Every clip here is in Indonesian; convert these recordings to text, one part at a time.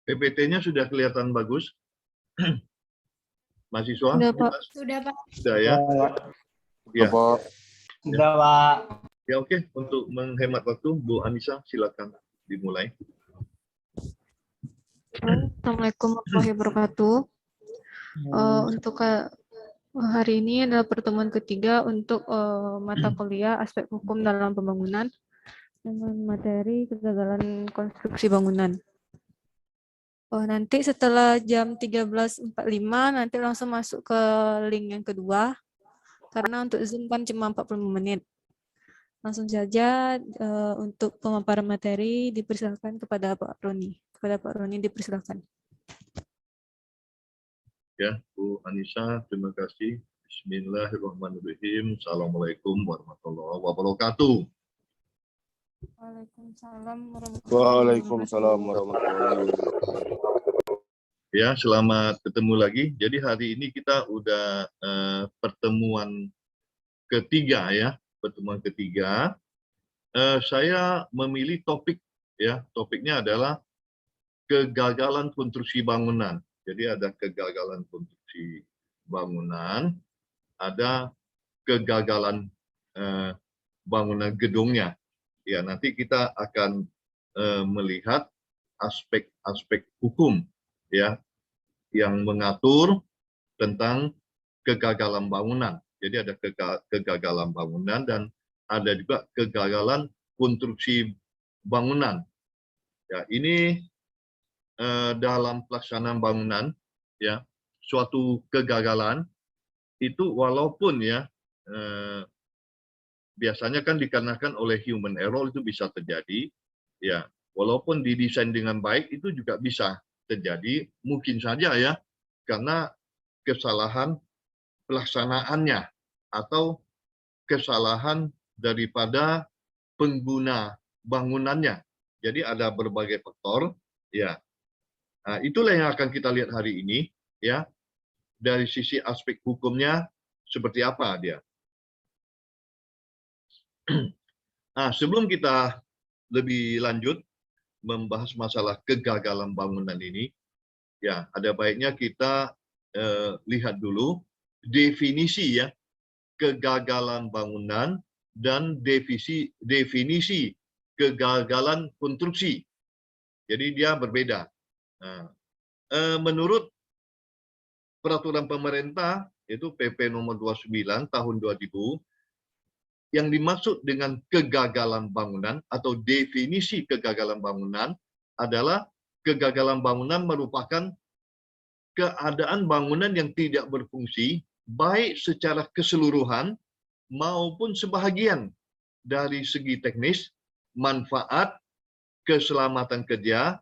PPT-nya sudah kelihatan bagus? Mahasiswa? Sudah, Pak. Sudah, Pak. Sudah ya? Ya. Sudah, Pak. Ya oke, untuk menghemat waktu, Bu Anissa silakan dimulai. Assalamualaikum warahmatullahi wabarakatuh. Untuk hari ini adalah pertemuan ketiga untuk mata kuliah aspek hukum dalam pembangunan dengan materi kegagalan konstruksi bangunan. Nanti setelah jam 13.45 nanti langsung masuk ke link yang kedua, karena untuk Zoom kan cuma 45 menit. Langsung saja untuk pemaparan materi dipersilakan kepada Pak Roni. Kepada Pak Roni dipersilakan. Ya, Bu Anissa, terima kasih. Bismillahirrahmanirrahim. Assalamualaikum warahmatullahi wabarakatuh. Waalaikumsalam warahmatullahi wabarakatuh. Ya, selamat ketemu lagi. Jadi hari ini kita udah pertemuan ketiga ya, pertemuan ketiga. Saya memilih topik ya, topiknya adalah kegagalan konstruksi bangunan. Jadi ada kegagalan konstruksi bangunan, ada kegagalan bangunan gedungnya. Ya, nanti kita akan melihat aspek-aspek hukum ya yang mengatur tentang kegagalan bangunan. Jadi ada kegagalan bangunan dan ada juga kegagalan konstruksi bangunan. Ya, ini dalam pelaksanaan bangunan ya, suatu kegagalan itu walaupun ya biasanya kan dikarenakan oleh human error itu bisa terjadi ya, walaupun didesain dengan baik itu juga bisa terjadi, mungkin saja ya karena kesalahan pelaksanaannya atau kesalahan daripada pengguna bangunannya. Jadi ada berbagai faktor ya. Nah, itulah yang akan kita lihat hari ini ya, dari sisi aspek hukumnya seperti apa dia. Nah, sebelum kita lebih lanjut membahas masalah kegagalan bangunan ini, ya ada baiknya kita lihat dulu definisi ya kegagalan bangunan dan definisi kegagalan konstruksi. Jadi dia berbeda. Nah, menurut peraturan pemerintah yaitu PP nomor 29 tahun 2000, yang dimaksud dengan kegagalan bangunan atau definisi kegagalan bangunan adalah kegagalan bangunan merupakan keadaan bangunan yang tidak berfungsi baik secara keseluruhan maupun sebahagian dari segi teknis, manfaat, keselamatan kerja,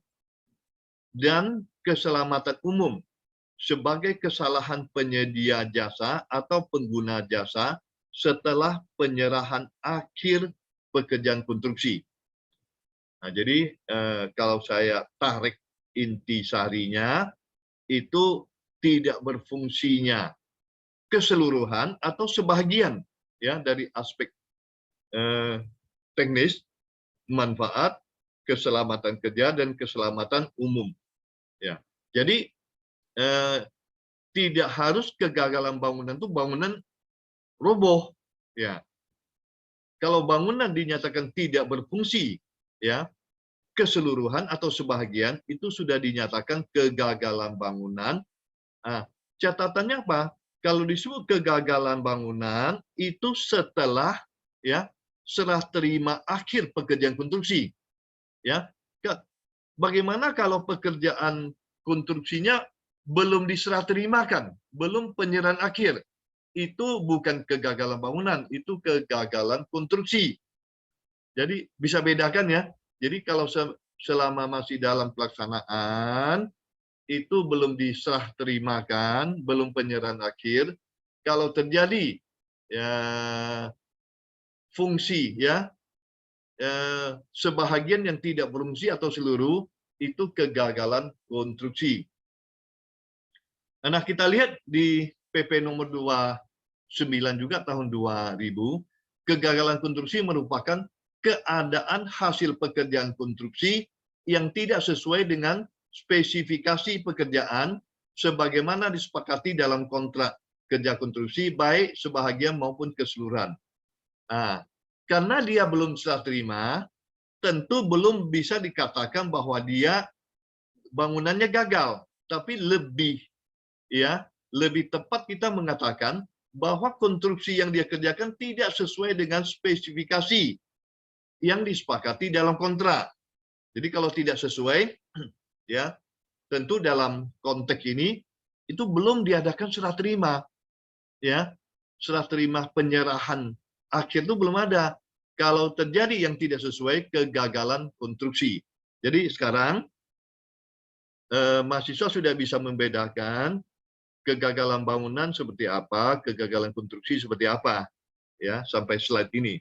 dan keselamatan umum sebagai kesalahan penyedia jasa atau pengguna jasa setelah penyerahan akhir pekerjaan konstruksi. Nah, jadi kalau saya tarik intisarinya itu tidak berfungsinya keseluruhan atau sebahagian ya dari aspek teknis, manfaat, keselamatan kerja dan keselamatan umum. Ya, jadi tidak harus kegagalan bangunan itu bangunan roboh ya. Kalau bangunan dinyatakan tidak berfungsi ya keseluruhan atau sebahagian itu sudah dinyatakan kegagalan bangunan. Nah, catatannya apa? Kalau disebut kegagalan bangunan itu setelah ya serah terima akhir pekerjaan konstruksi. Ya. Bagaimana kalau pekerjaan konstruksinya belum diserah terimakan, belum penyerahan akhir? Itu bukan kegagalan bangunan, itu kegagalan konstruksi. Jadi bisa bedakan ya. Jadi kalau selama masih dalam pelaksanaan, itu belum diserah terimakan, belum penyerahan akhir. Kalau terjadi ya fungsi ya sebahagian yang tidak berfungsi atau seluruh, itu kegagalan konstruksi. Nah, kita lihat di PP nomor 29 juga tahun 2000, kegagalan konstruksi merupakan keadaan hasil pekerjaan konstruksi yang tidak sesuai dengan spesifikasi pekerjaan sebagaimana disepakati dalam kontrak kerja konstruksi baik sebahagian maupun keseluruhan. Nah, karena dia belum serah terima, tentu belum bisa dikatakan bahwa dia bangunannya gagal, tapi lebih tepat kita mengatakan bahwa konstruksi yang dia kerjakan tidak sesuai dengan spesifikasi yang disepakati dalam kontrak. Jadi kalau tidak sesuai, ya tentu dalam konteks ini itu belum diadakan serah terima, ya serah terima penyerahan akhir itu belum ada. Kalau terjadi yang tidak sesuai, kegagalan konstruksi. Jadi sekarang mahasiswa sudah bisa membedakan kegagalan bangunan seperti apa, kegagalan konstruksi seperti apa, ya sampai slide ini.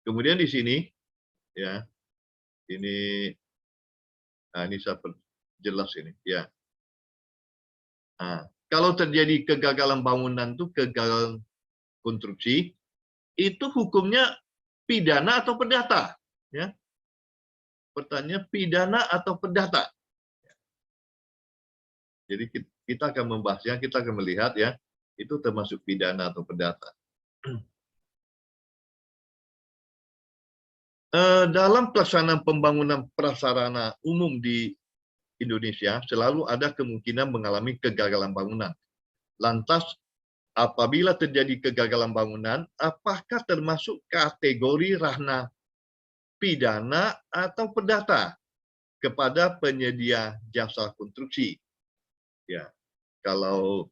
Kemudian di sini, ya, ini saya jelas ini, ya. Nah, kalau terjadi kegagalan bangunan itu kegagalan konstruksi, itu hukumnya pidana atau perdata, ya. Pertanyaan pidana atau perdata. Jadi kita akan membahasnya, kita akan melihat ya, itu termasuk pidana atau perdata. Dalam pelaksanaan pembangunan prasarana umum di Indonesia, selalu ada kemungkinan mengalami kegagalan bangunan. Lantas, apabila terjadi kegagalan bangunan, apakah termasuk kategori ranah pidana atau perdata kepada penyedia jasa konstruksi? Ya, kalau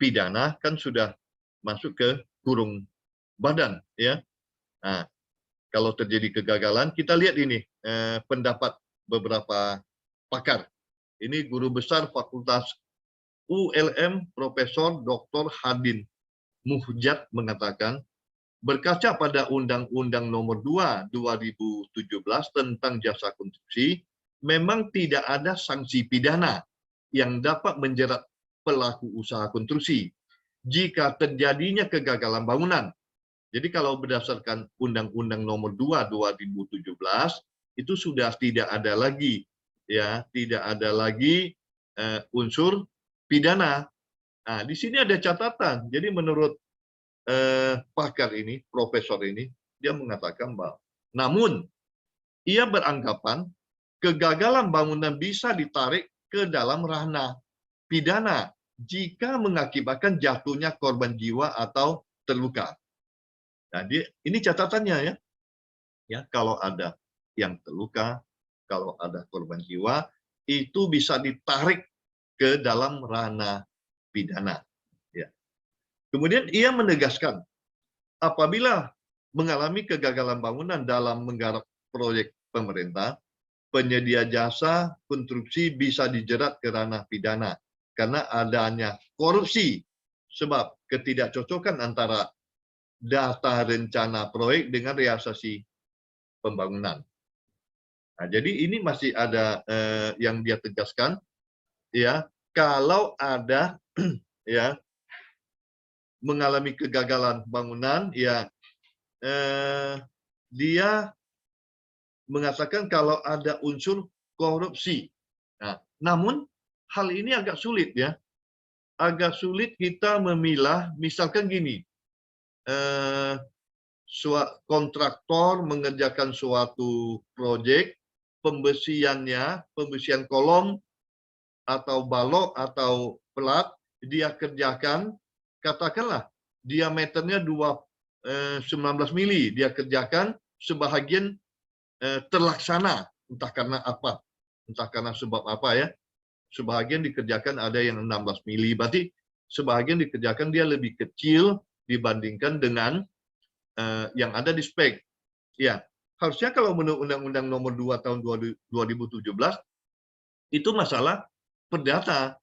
pidana kan sudah masuk ke kurung badan, ya. Nah, kalau terjadi kegagalan, kita lihat ini pendapat beberapa pakar. Ini guru besar Fakultas ULM Profesor Dr. Hadin Muhjad mengatakan, berkaca pada Undang-Undang Nomor 2 2017 tentang jasa konstruksi, memang tidak ada sanksi pidana yang dapat menjerat pelaku usaha konstruksi jika terjadinya kegagalan bangunan. Jadi kalau berdasarkan Undang-Undang Nomor 2 2017 itu sudah tidak ada lagi, ya, tidak ada lagi unsur pidana. Nah, di sini ada catatan. Jadi menurut pakar ini, profesor ini, dia mengatakan bahwa, namun ia beranggapan kegagalan bangunan bisa ditarik ke dalam ranah pidana jika mengakibatkan jatuhnya korban jiwa atau terluka. Nah, ini catatannya ya. Ya, kalau ada yang terluka, kalau ada korban jiwa, itu bisa ditarik ke dalam ranah pidana. Ya. Kemudian ia menegaskan, apabila mengalami kegagalan bangunan dalam menggarap proyek pemerintah, penyedia jasa konstruksi bisa dijerat ke ranah pidana karena adanya korupsi sebab ketidakcocokan antara data rencana proyek dengan realisasi pembangunan. Nah, jadi ini masih ada yang dia tegaskan, ya, kalau ada ya mengalami kegagalan bangunan, ya dia mengatakan kalau ada unsur korupsi. Nah, namun hal ini agak sulit ya, agak sulit kita memilah. Misalkan gini. Kontraktor mengerjakan suatu proyek, pembersihan kolom atau balok atau pelat, dia kerjakan, katakanlah diameternya 19 mili, dia kerjakan, sebahagian terlaksana, entah karena apa, entah karena sebab apa ya, sebahagian dikerjakan ada yang 16 mili, berarti sebahagian dikerjakan dia lebih kecil dibandingkan dengan yang ada di spek. Ya, harusnya kalau menurut Undang-Undang Nomor 2 tahun 2017 itu masalah perdata.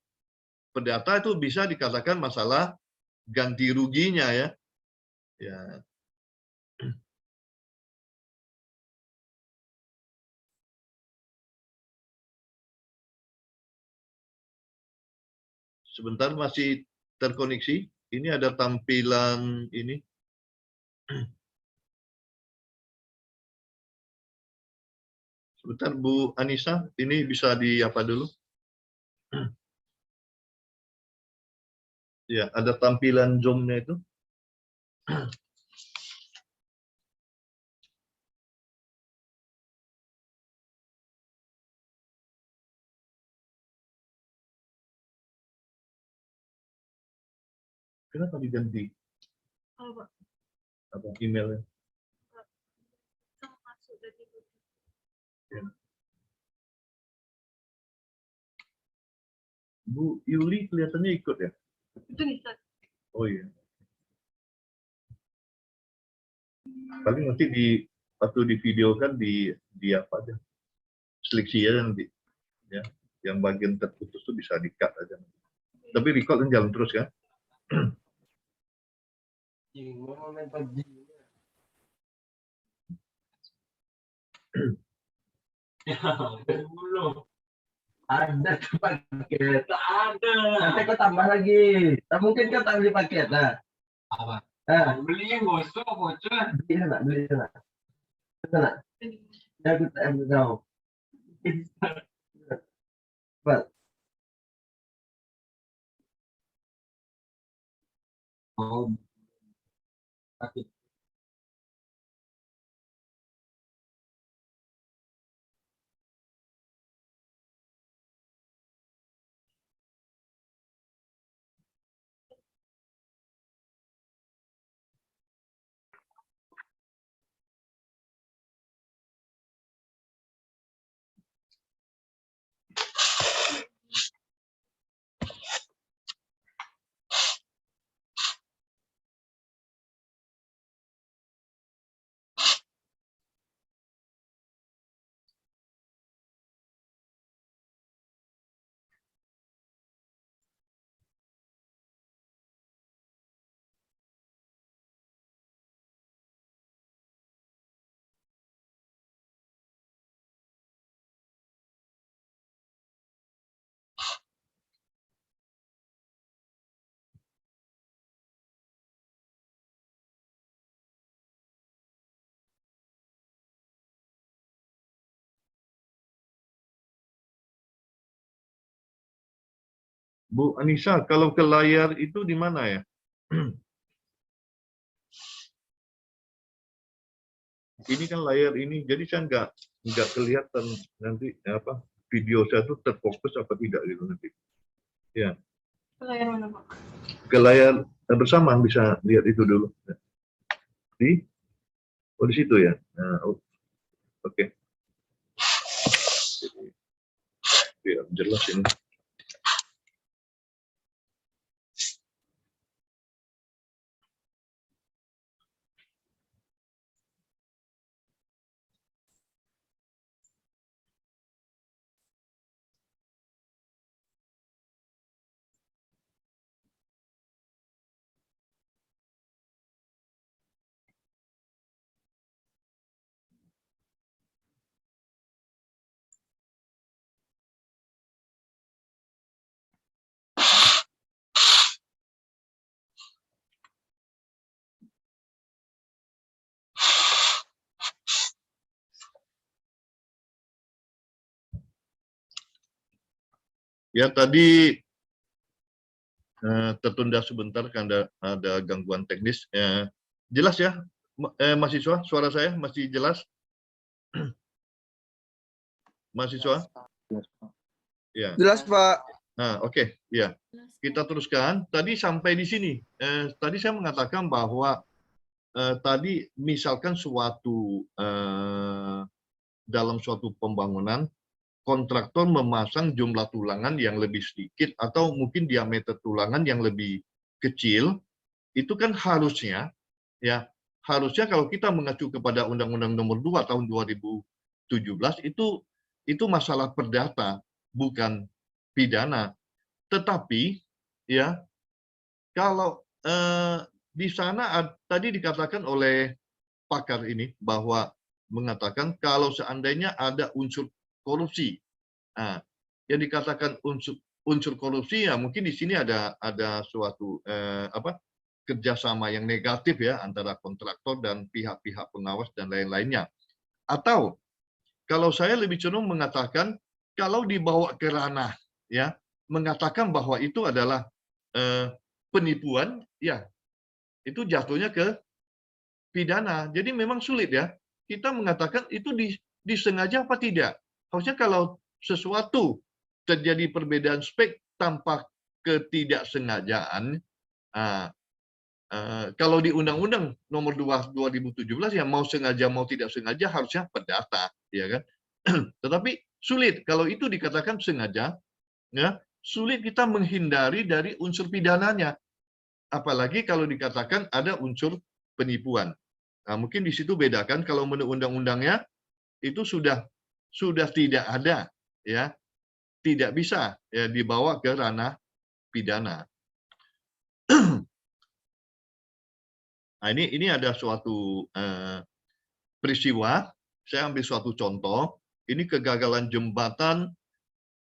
Perdata itu bisa dikatakan masalah ganti ruginya ya. Ya. Sebentar, masih terkoneksi. Ini ada tampilan ini. Sebentar Bu Anissa, ini bisa di apa dulu? Ya, ada tampilan Zoom-nya itu. Kenapa diganti? Apa emailnya? Ya. Bu Yuli kelihatannya ikut ya? Itu bisa. Oh iya. Paling nanti waktu di video kan di apa aja? Seleksi aja nanti. Ya. Yang bagian terputus itu bisa di-cut aja. Tapi record kan jalan terus kan? Ada tuh paket, ada. Nanti kau tambah lagi. Tak mungkin kau tak beli paket, nah. Apa? Beli yang gosok, bocor. Beli sana, beli sana. Sana. Ya, aku tak ambil kau. Cepat. Oh, paket. Bu Anissa, kalau ke layar itu di mana ya? Ini kan layar ini, jadi saya nggak kelihatan nanti apa video saya tuh terfokus apa tidak gitu nanti. Ya. Ke layar mana, Pak? Ke layar bersama bisa lihat itu dulu. Oh di situ ya. Nah, oke. Biar jelas ini. Ya tadi tertunda sebentar karena ada gangguan teknis. Jelas ya, mahasiswa, suara saya masih jelas? Mahasiswa? Ya. Jelas, Pak. Nah, oke, ya. Kita teruskan. Tadi sampai di sini. Tadi saya mengatakan bahwa tadi misalkan dalam suatu pembangunan kontraktor memasang jumlah tulangan yang lebih sedikit atau mungkin diameter tulangan yang lebih kecil, itu kan harusnya kalau kita mengacu kepada Undang-Undang Nomor 2 tahun 2017 itu masalah perdata, bukan pidana. Tetapi ya kalau di sana tadi dikatakan oleh pakar ini bahwa mengatakan kalau seandainya ada unsur korupsi. Nah, yang dikatakan unsur korupsi ya mungkin di sini ada suatu kerjasama yang negatif ya antara kontraktor dan pihak-pihak pengawas dan lain-lainnya. Atau Kalau saya lebih cenderung mengatakan kalau dibawa ke ranah, ya, mengatakan bahwa itu adalah penipuan, ya, itu jatuhnya ke pidana. Jadi memang sulit ya. Kita mengatakan itu disengaja apa tidak. Harusnya kalau sesuatu terjadi perbedaan spek tanpa ketidaksengajaan, kalau di Undang-Undang Nomor 2 2017 ya mau sengaja mau tidak sengaja harusnya perdata, ya kan? Tetapi sulit kalau itu dikatakan sengaja, ya sulit kita menghindari dari unsur pidananya. Apalagi kalau dikatakan ada unsur penipuan. Nah, mungkin di situ bedakan kalau menurut undang-undangnya itu sudah tidak ada, ya tidak bisa ya dibawa ke ranah pidana. Nah, ini ada suatu peristiwa. Saya ambil suatu contoh. Ini kegagalan jembatan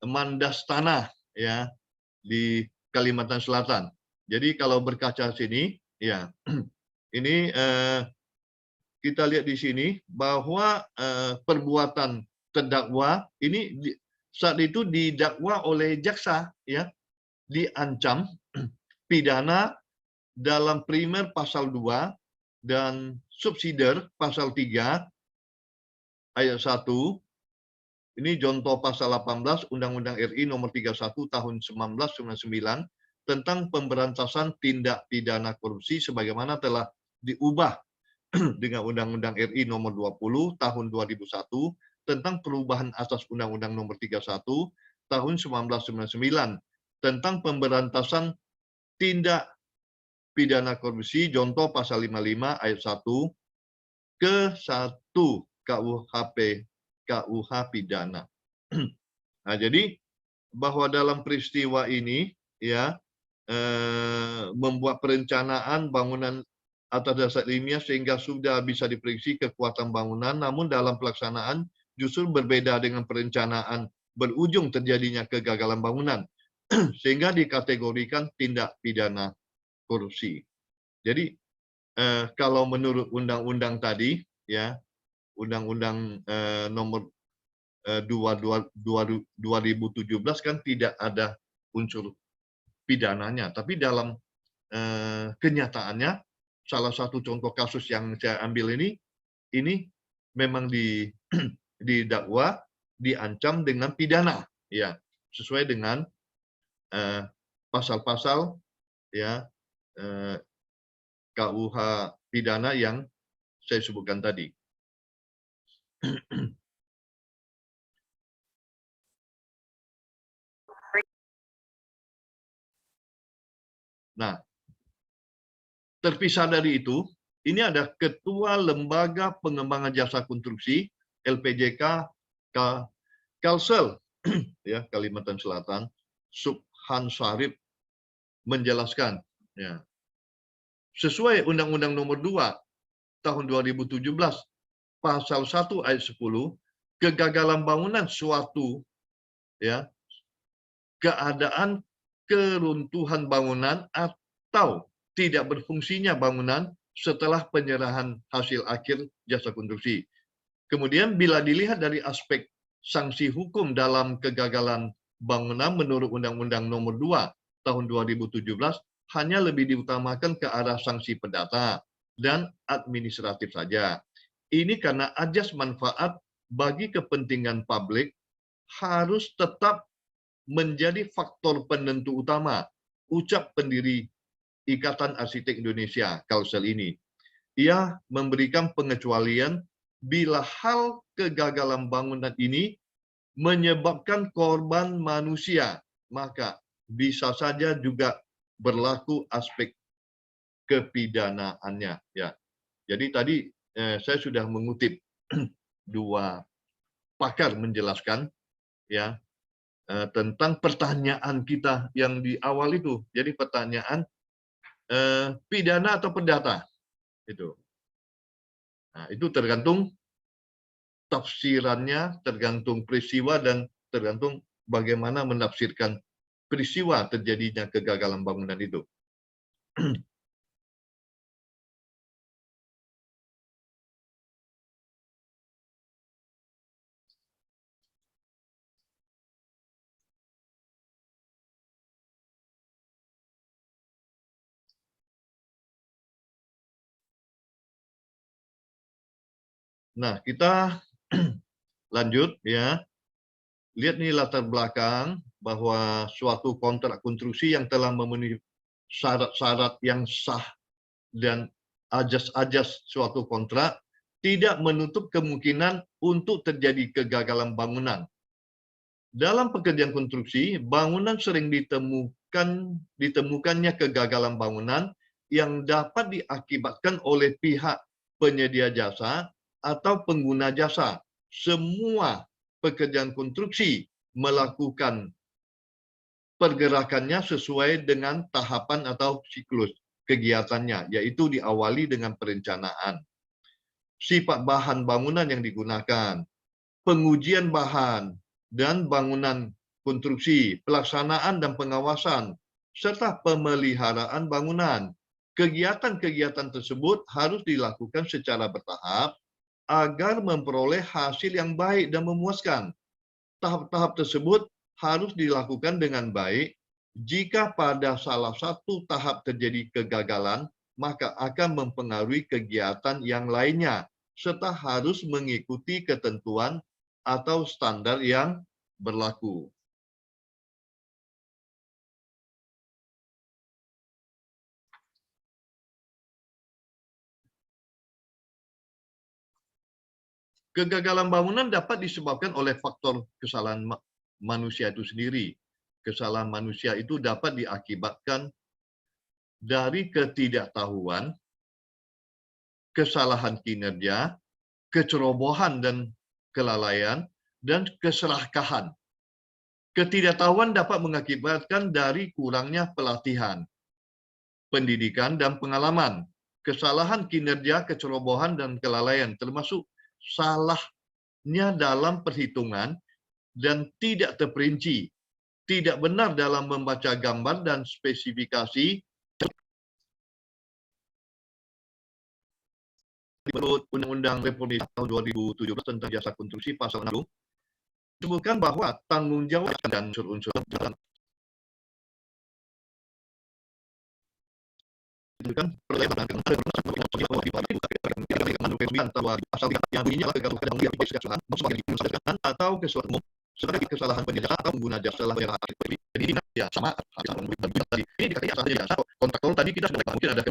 Mandas Tanah, ya, di Kalimantan Selatan. Jadi kalau berkaca sini, ya, ini kita lihat di sini bahwa perbuatan terdakwa ini saat itu didakwa oleh jaksa, ya, diancam pidana dalam primer pasal 2 dan subsidiar pasal 3 ayat 1. Ini contoh pasal 18 Undang-Undang RI nomor 31 tahun 1999 tentang pemberantasan tindak pidana korupsi sebagaimana telah diubah dengan Undang-Undang RI nomor 20 tahun 2001 tentang perubahan asas Undang-Undang nomor 31 tahun 1999 tentang pemberantasan tindak pidana korupsi, contoh pasal 55 ayat 1 ke 1 KUH pidana. Nah, jadi bahwa dalam peristiwa ini, ya, membuat perencanaan bangunan atas dasar ilmiah sehingga sudah bisa diprediksi kekuatan bangunan, namun dalam pelaksanaan justru berbeda dengan perencanaan berujung terjadinya kegagalan bangunan, sehingga dikategorikan tindak pidana korupsi. Jadi kalau menurut undang-undang tadi, ya, Undang-Undang nomor 2017 kan tidak ada unsur pidananya, tapi dalam kenyataannya salah satu contoh kasus yang saya ambil ini memang didakwa diancam dengan pidana, ya, sesuai dengan pasal-pasal ya KUH pidana yang saya sebutkan tadi. Nah, terpisah dari itu, ini ada Ketua Lembaga Pengembangan Jasa Konstruksi LPJK Kalsel, ya, Kalimantan Selatan, Subhan Syarif menjelaskan, ya, sesuai Undang-Undang Nomor 2 Tahun 2017 Pasal 1 ayat 10, kegagalan bangunan suatu, ya, keadaan keruntuhan bangunan atau tidak berfungsinya bangunan setelah penyerahan hasil akhir jasa konstruksi. Kemudian bila dilihat dari aspek sanksi hukum dalam kegagalan bangunan menurut Undang-Undang Nomor 2 Tahun 2017 hanya lebih diutamakan ke arah sanksi perdata dan administratif saja. Ini karena ajas manfaat bagi kepentingan publik harus tetap menjadi faktor penentu utama, ucap pendiri Ikatan Arsitek Indonesia, Kalsel ini. Ia memberikan pengecualian bila hal kegagalan bangunan ini menyebabkan korban manusia, maka bisa saja juga berlaku aspek kepidanaannya. Ya, jadi tadi saya sudah mengutip dua pakar menjelaskan, ya, tentang pertanyaan kita yang di awal itu. Jadi pertanyaan pidana atau perdata itu. Nah, itu tergantung tafsirannya, tergantung peristiwa dan tergantung bagaimana menafsirkan peristiwa terjadinya kegagalan bangunan itu. Nah, kita lanjut ya. Lihat nih latar belakang bahwa suatu kontrak konstruksi yang telah memenuhi syarat-syarat yang sah dan ajas-ajas suatu kontrak tidak menutup kemungkinan untuk terjadi kegagalan bangunan. Dalam pekerjaan konstruksi, bangunan sering ditemukannya kegagalan bangunan yang dapat diakibatkan oleh pihak penyedia jasa atau pengguna jasa. Semua pekerjaan konstruksi melakukan pergerakannya sesuai dengan tahapan atau siklus kegiatannya, yaitu diawali dengan perencanaan, sifat bahan bangunan yang digunakan, pengujian bahan dan bangunan konstruksi, pelaksanaan dan pengawasan, serta pemeliharaan bangunan. Kegiatan-kegiatan tersebut harus dilakukan secara bertahap agar memperoleh hasil yang baik dan memuaskan. Tahap-tahap tersebut harus dilakukan dengan baik. Jika pada salah satu tahap terjadi kegagalan, maka akan mempengaruhi kegiatan yang lainnya, serta harus mengikuti ketentuan atau standar yang berlaku. Kegagalan bangunan dapat disebabkan oleh faktor kesalahan manusia itu sendiri. Kesalahan manusia itu dapat diakibatkan dari ketidaktahuan, kesalahan kinerja, kecerobohan dan kelalaian, dan keserakahan. Ketidaktahuan dapat mengakibatkan dari kurangnya pelatihan, pendidikan, dan pengalaman. Kesalahan kinerja, kecerobohan, dan kelalaian termasuk salahnya dalam perhitungan dan tidak terperinci, tidak benar dalam membaca gambar dan spesifikasi menurut Undang-Undang Republik tahun 2017 tentang jasa konstruksi pasal 6 disebutkan bahwa tanggung jawab dan unsur-unsur dalam itu kan atau kesalahan umum sebagai kesalahan penjelasan atau pengguna jasa yang jadi ya sama tadi ini dikatakan jasa kontraktor tadi kita sudah mungkin ada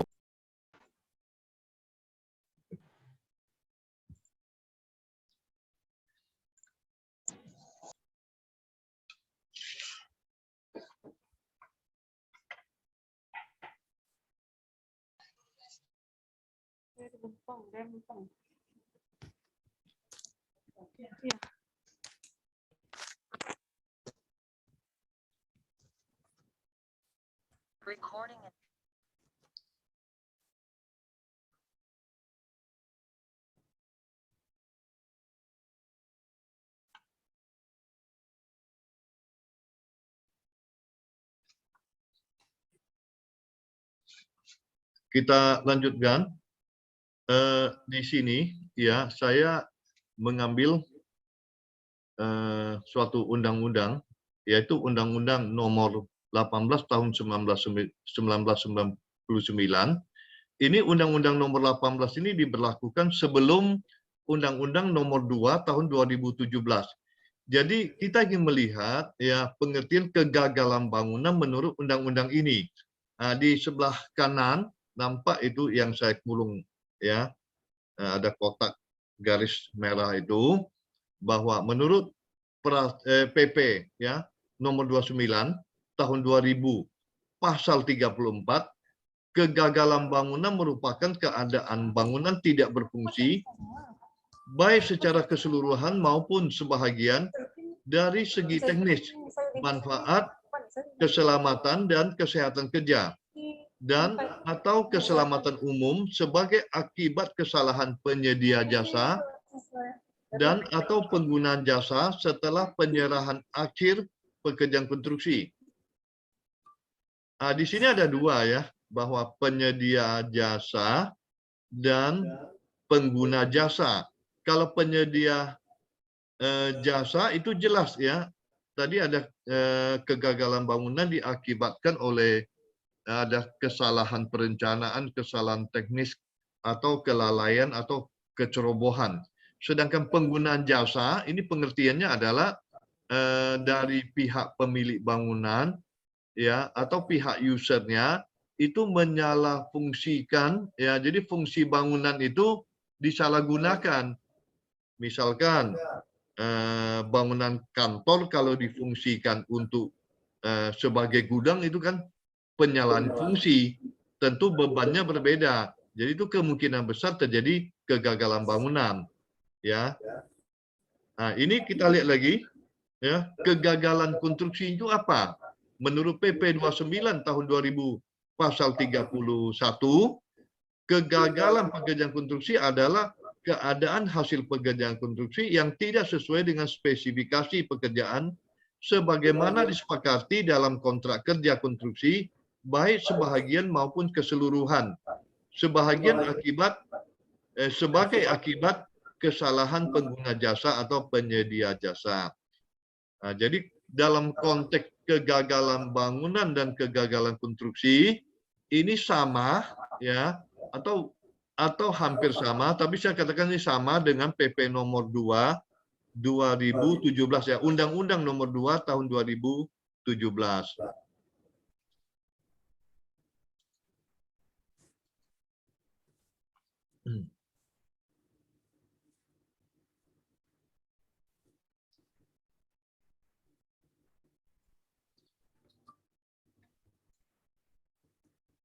Recording. kita lanjutkan di sini ya saya mengambil suatu undang-undang yaitu Undang-Undang Nomor 18 tahun 1999. Ini Undang-Undang Nomor 18 ini diberlakukan sebelum Undang-Undang Nomor 2 tahun 2017. Jadi kita ingin melihat ya pengertian kegagalan bangunan menurut undang-undang ini. Nah, di sebelah kanan nampak itu yang saya kurung ya. Ada kotak garis merah itu bahwa menurut PP ya nomor 29 tahun 2000 pasal 34 kegagalan bangunan merupakan keadaan bangunan tidak berfungsi baik secara keseluruhan maupun sebahagian dari segi teknis, manfaat, keselamatan dan kesehatan kerja dan atau keselamatan umum sebagai akibat kesalahan penyedia jasa dan atau pengguna jasa setelah penyerahan akhir pekerjaan konstruksi. Di sini ada dua ya, bahwa penyedia jasa dan pengguna jasa. Kalau penyedia jasa itu jelas ya, tadi ada kegagalan bangunan diakibatkan oleh ada kesalahan perencanaan, kesalahan teknis, atau kelalaian atau kecerobohan. Sedangkan penggunaan jasa ini pengertiannya adalah dari pihak pemilik bangunan ya atau pihak usernya itu menyalahfungsikan ya. Jadi fungsi bangunan itu disalahgunakan. Misalkan bangunan kantor kalau difungsikan untuk sebagai gudang itu kan penyalahan fungsi, tentu bebannya berbeda. Jadi itu kemungkinan besar terjadi kegagalan bangunan, ya. Nah, ini kita lihat lagi, ya, kegagalan konstruksi itu apa? Menurut PP 29 tahun 2000 pasal 31, kegagalan pekerjaan konstruksi adalah keadaan hasil pekerjaan konstruksi yang tidak sesuai dengan spesifikasi pekerjaan sebagaimana disepakati dalam kontrak kerja konstruksi, baik sebahagian maupun keseluruhan. Sebagai akibat kesalahan pengguna jasa atau penyedia jasa. Nah, jadi dalam konteks kegagalan bangunan dan kegagalan konstruksi ini sama ya atau hampir sama, tapi saya katakan ini sama dengan PP nomor 2 2017 ya, Undang-Undang nomor 2 tahun 2017.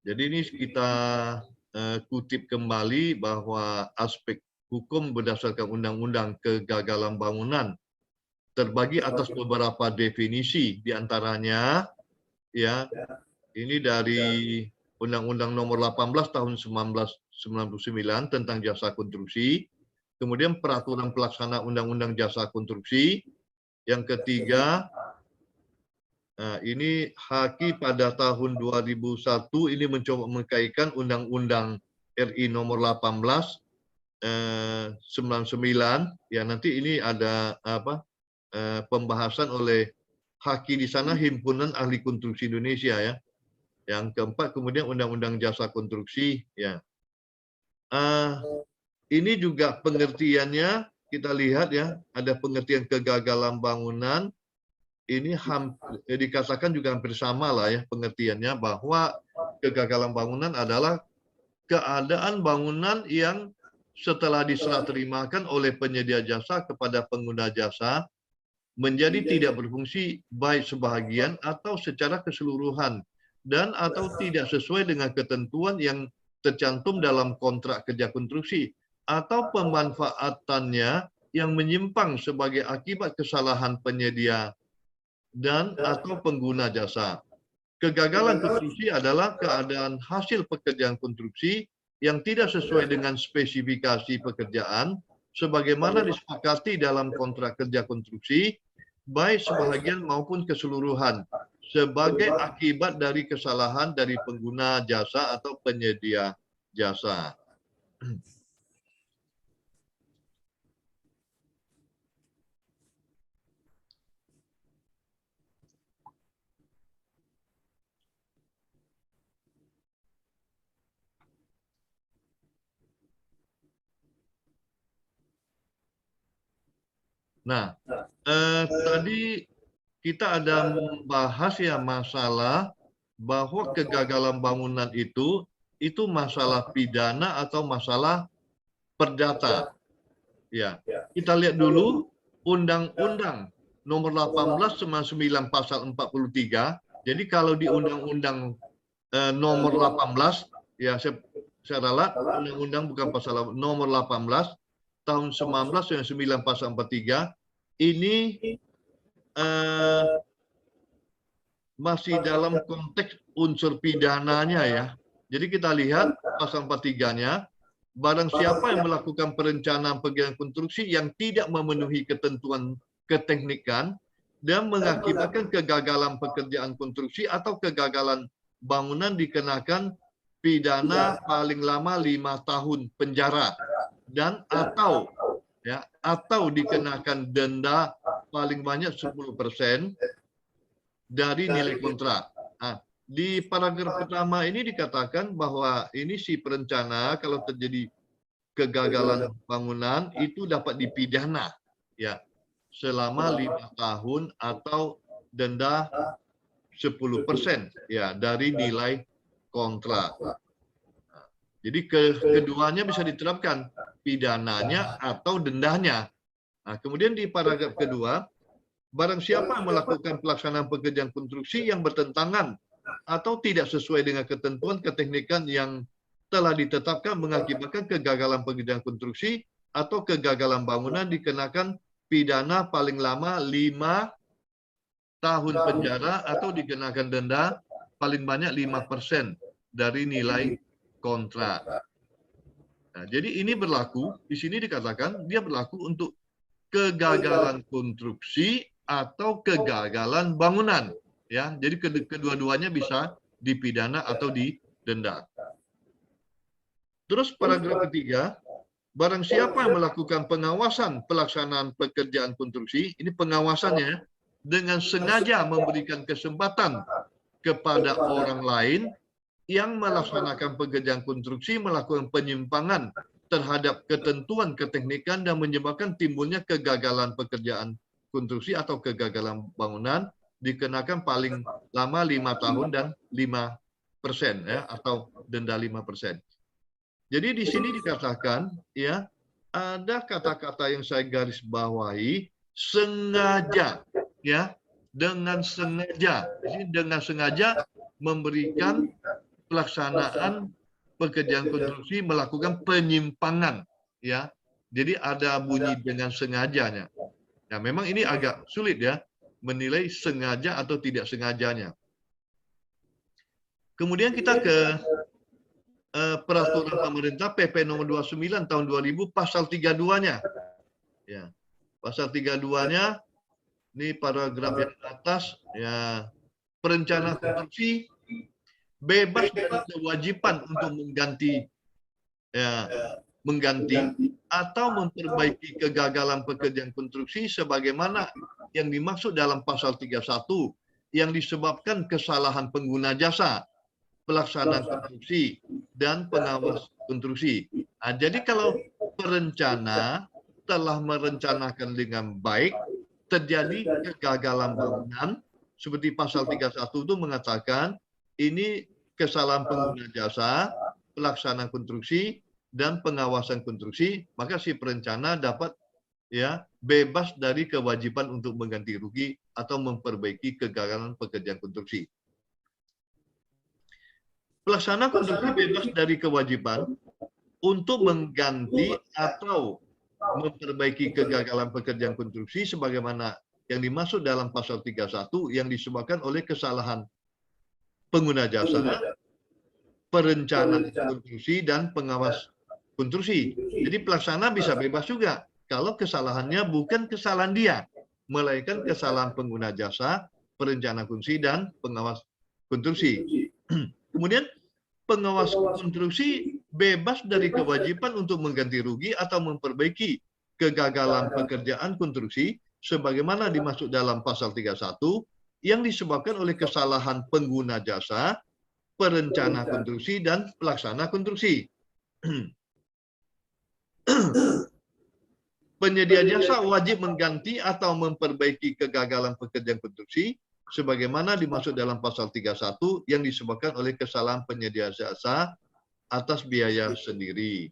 Jadi ini kita kutip kembali bahwa aspek hukum berdasarkan Undang-Undang Kegagalan Bangunan terbagi atas beberapa definisi, diantaranya ya ini dari Undang-Undang Nomor 18 Tahun 1999 tentang jasa konstruksi, kemudian Peraturan Pelaksana Undang-Undang Jasa Konstruksi, yang ketiga ini HAKI pada tahun 2001 ini mencoba mengkaitkan Undang-Undang RI Nomor 18 99 ya, nanti ini ada pembahasan oleh HAKI di sana, Himpunan Ahli Konstruksi Indonesia ya. Yang keempat kemudian Undang-Undang Jasa Konstruksi ya. Ini juga pengertiannya kita lihat ya, ada pengertian kegagalan bangunan. Ini dikatakan juga hampir sama lah ya pengertiannya, bahwa kegagalan bangunan adalah keadaan bangunan yang setelah diserah terimakan oleh penyedia jasa kepada pengguna jasa menjadi tidak berfungsi baik sebahagian atau secara keseluruhan dan atau tidak sesuai dengan ketentuan yang tercantum dalam kontrak kerja konstruksi atau pemanfaatannya yang menyimpang sebagai akibat kesalahan penyedia dan atau pengguna jasa. Kegagalan konstruksi adalah keadaan hasil pekerjaan konstruksi yang tidak sesuai dengan spesifikasi pekerjaan sebagaimana disepakati dalam kontrak kerja konstruksi, baik sebahagian maupun keseluruhan, sebagai akibat dari kesalahan dari pengguna jasa atau penyedia jasa. Nah, tadi kita ada membahas ya masalah bahwa kegagalan bangunan itu masalah pidana atau masalah perdata. Ya, kita lihat dulu Undang-Undang Nomor 18 99 Pasal 43. Jadi kalau di Undang-Undang Nomor 18 ya saya ralat Undang-Undang bukan pasal Nomor 18 tahun 1999 Pasal 43 ini masih dalam konteks unsur pidananya ya. Jadi kita lihat pasal 43-nya, barang siapa yang melakukan perencanaan pekerjaan konstruksi yang tidak memenuhi ketentuan keteknikan dan mengakibatkan kegagalan pekerjaan konstruksi atau kegagalan bangunan dikenakan pidana paling lama 5 tahun penjara dan atau dikenakan denda paling banyak 10% dari nilai kontrak. Nah, di paragraf pertama ini dikatakan bahwa ini si perencana kalau terjadi kegagalan bangunan itu dapat dipidana ya selama 5 tahun atau denda 10% ya dari nilai kontrak. Jadi keduanya bisa diterapkan, pidananya atau dendanya. Nah, kemudian di paragraf kedua, barang siapa melakukan pelaksanaan pekerjaan konstruksi yang bertentangan atau tidak sesuai dengan ketentuan keteknikan yang telah ditetapkan mengakibatkan kegagalan pekerjaan konstruksi atau kegagalan bangunan dikenakan pidana paling lama 5 tahun penjara atau dikenakan denda paling banyak 5% dari nilai kontrak. Nah, jadi ini berlaku, di sini dikatakan dia berlaku untuk kegagalan konstruksi atau kegagalan bangunan. Ya, jadi kedua-duanya bisa dipidana atau didenda. Terus paragraf ketiga, barang siapa yang melakukan pengawasan pelaksanaan pekerjaan konstruksi, ini pengawasannya dengan sengaja memberikan kesempatan kepada orang lain yang melaksanakan pekerjaan konstruksi melakukan penyimpangan terhadap ketentuan keteknikan dan menyebabkan timbulnya kegagalan pekerjaan konstruksi atau kegagalan bangunan dikenakan paling lama 5 tahun dan 5% ya atau denda 5%. Jadi di sini dikatakan ya ada kata-kata yang saya garis bawahi sengaja ya dengan sengaja. Jadi dengan sengaja memberikan pelaksanaan pekerjaan konstruksi melakukan penyimpangan ya. Jadi ada bunyi dengan sengajanya. Ya memang ini agak sulit ya menilai sengaja atau tidak sengajanya. Kemudian kita ke peraturan pemerintah PP nomor 29 tahun 2000 pasal 32-nya. Ya. Pasal 32-nya ini paragraf yang atas ya perencana konstruksi bebas dari kewajiban untuk mengganti atau memperbaiki kegagalan pekerjaan konstruksi sebagaimana yang dimaksud dalam pasal 31 yang disebabkan kesalahan pengguna jasa, pelaksanaan konstruksi dan pengawas konstruksi. Nah, jadi kalau perencana telah merencanakan dengan baik, terjadi kegagalan bangunan, seperti pasal 31 itu mengatakan ini kesalahan pengguna jasa, pelaksanaan konstruksi dan pengawasan konstruksi, maka si perencana dapat ya bebas dari kewajiban untuk mengganti rugi atau memperbaiki kegagalan pekerjaan konstruksi. Pelaksana konstruksi bebas dari kewajiban untuk mengganti atau memperbaiki kegagalan pekerjaan konstruksi sebagaimana yang dimaksud dalam pasal 31 yang disebabkan oleh kesalahan pengguna jasa, perencana konstruksi dan pengawas konstruksi. Jadi pelaksana bisa bebas juga kalau kesalahannya bukan kesalahan dia, melainkan kesalahan pengguna jasa, perencana konstruksi dan pengawas konstruksi. Kemudian pengawas konstruksi bebas dari kewajiban untuk mengganti rugi atau memperbaiki kegagalan pekerjaan konstruksi sebagaimana dimaksud dalam pasal 31 yang disebabkan oleh kesalahan pengguna jasa, perencana konstruksi dan pelaksana konstruksi. Penyedia jasa wajib mengganti atau memperbaiki kegagalan pekerjaan konstruksi sebagaimana dimaksud dalam pasal 31 yang disebabkan oleh kesalahan penyedia jasa atas biaya sendiri.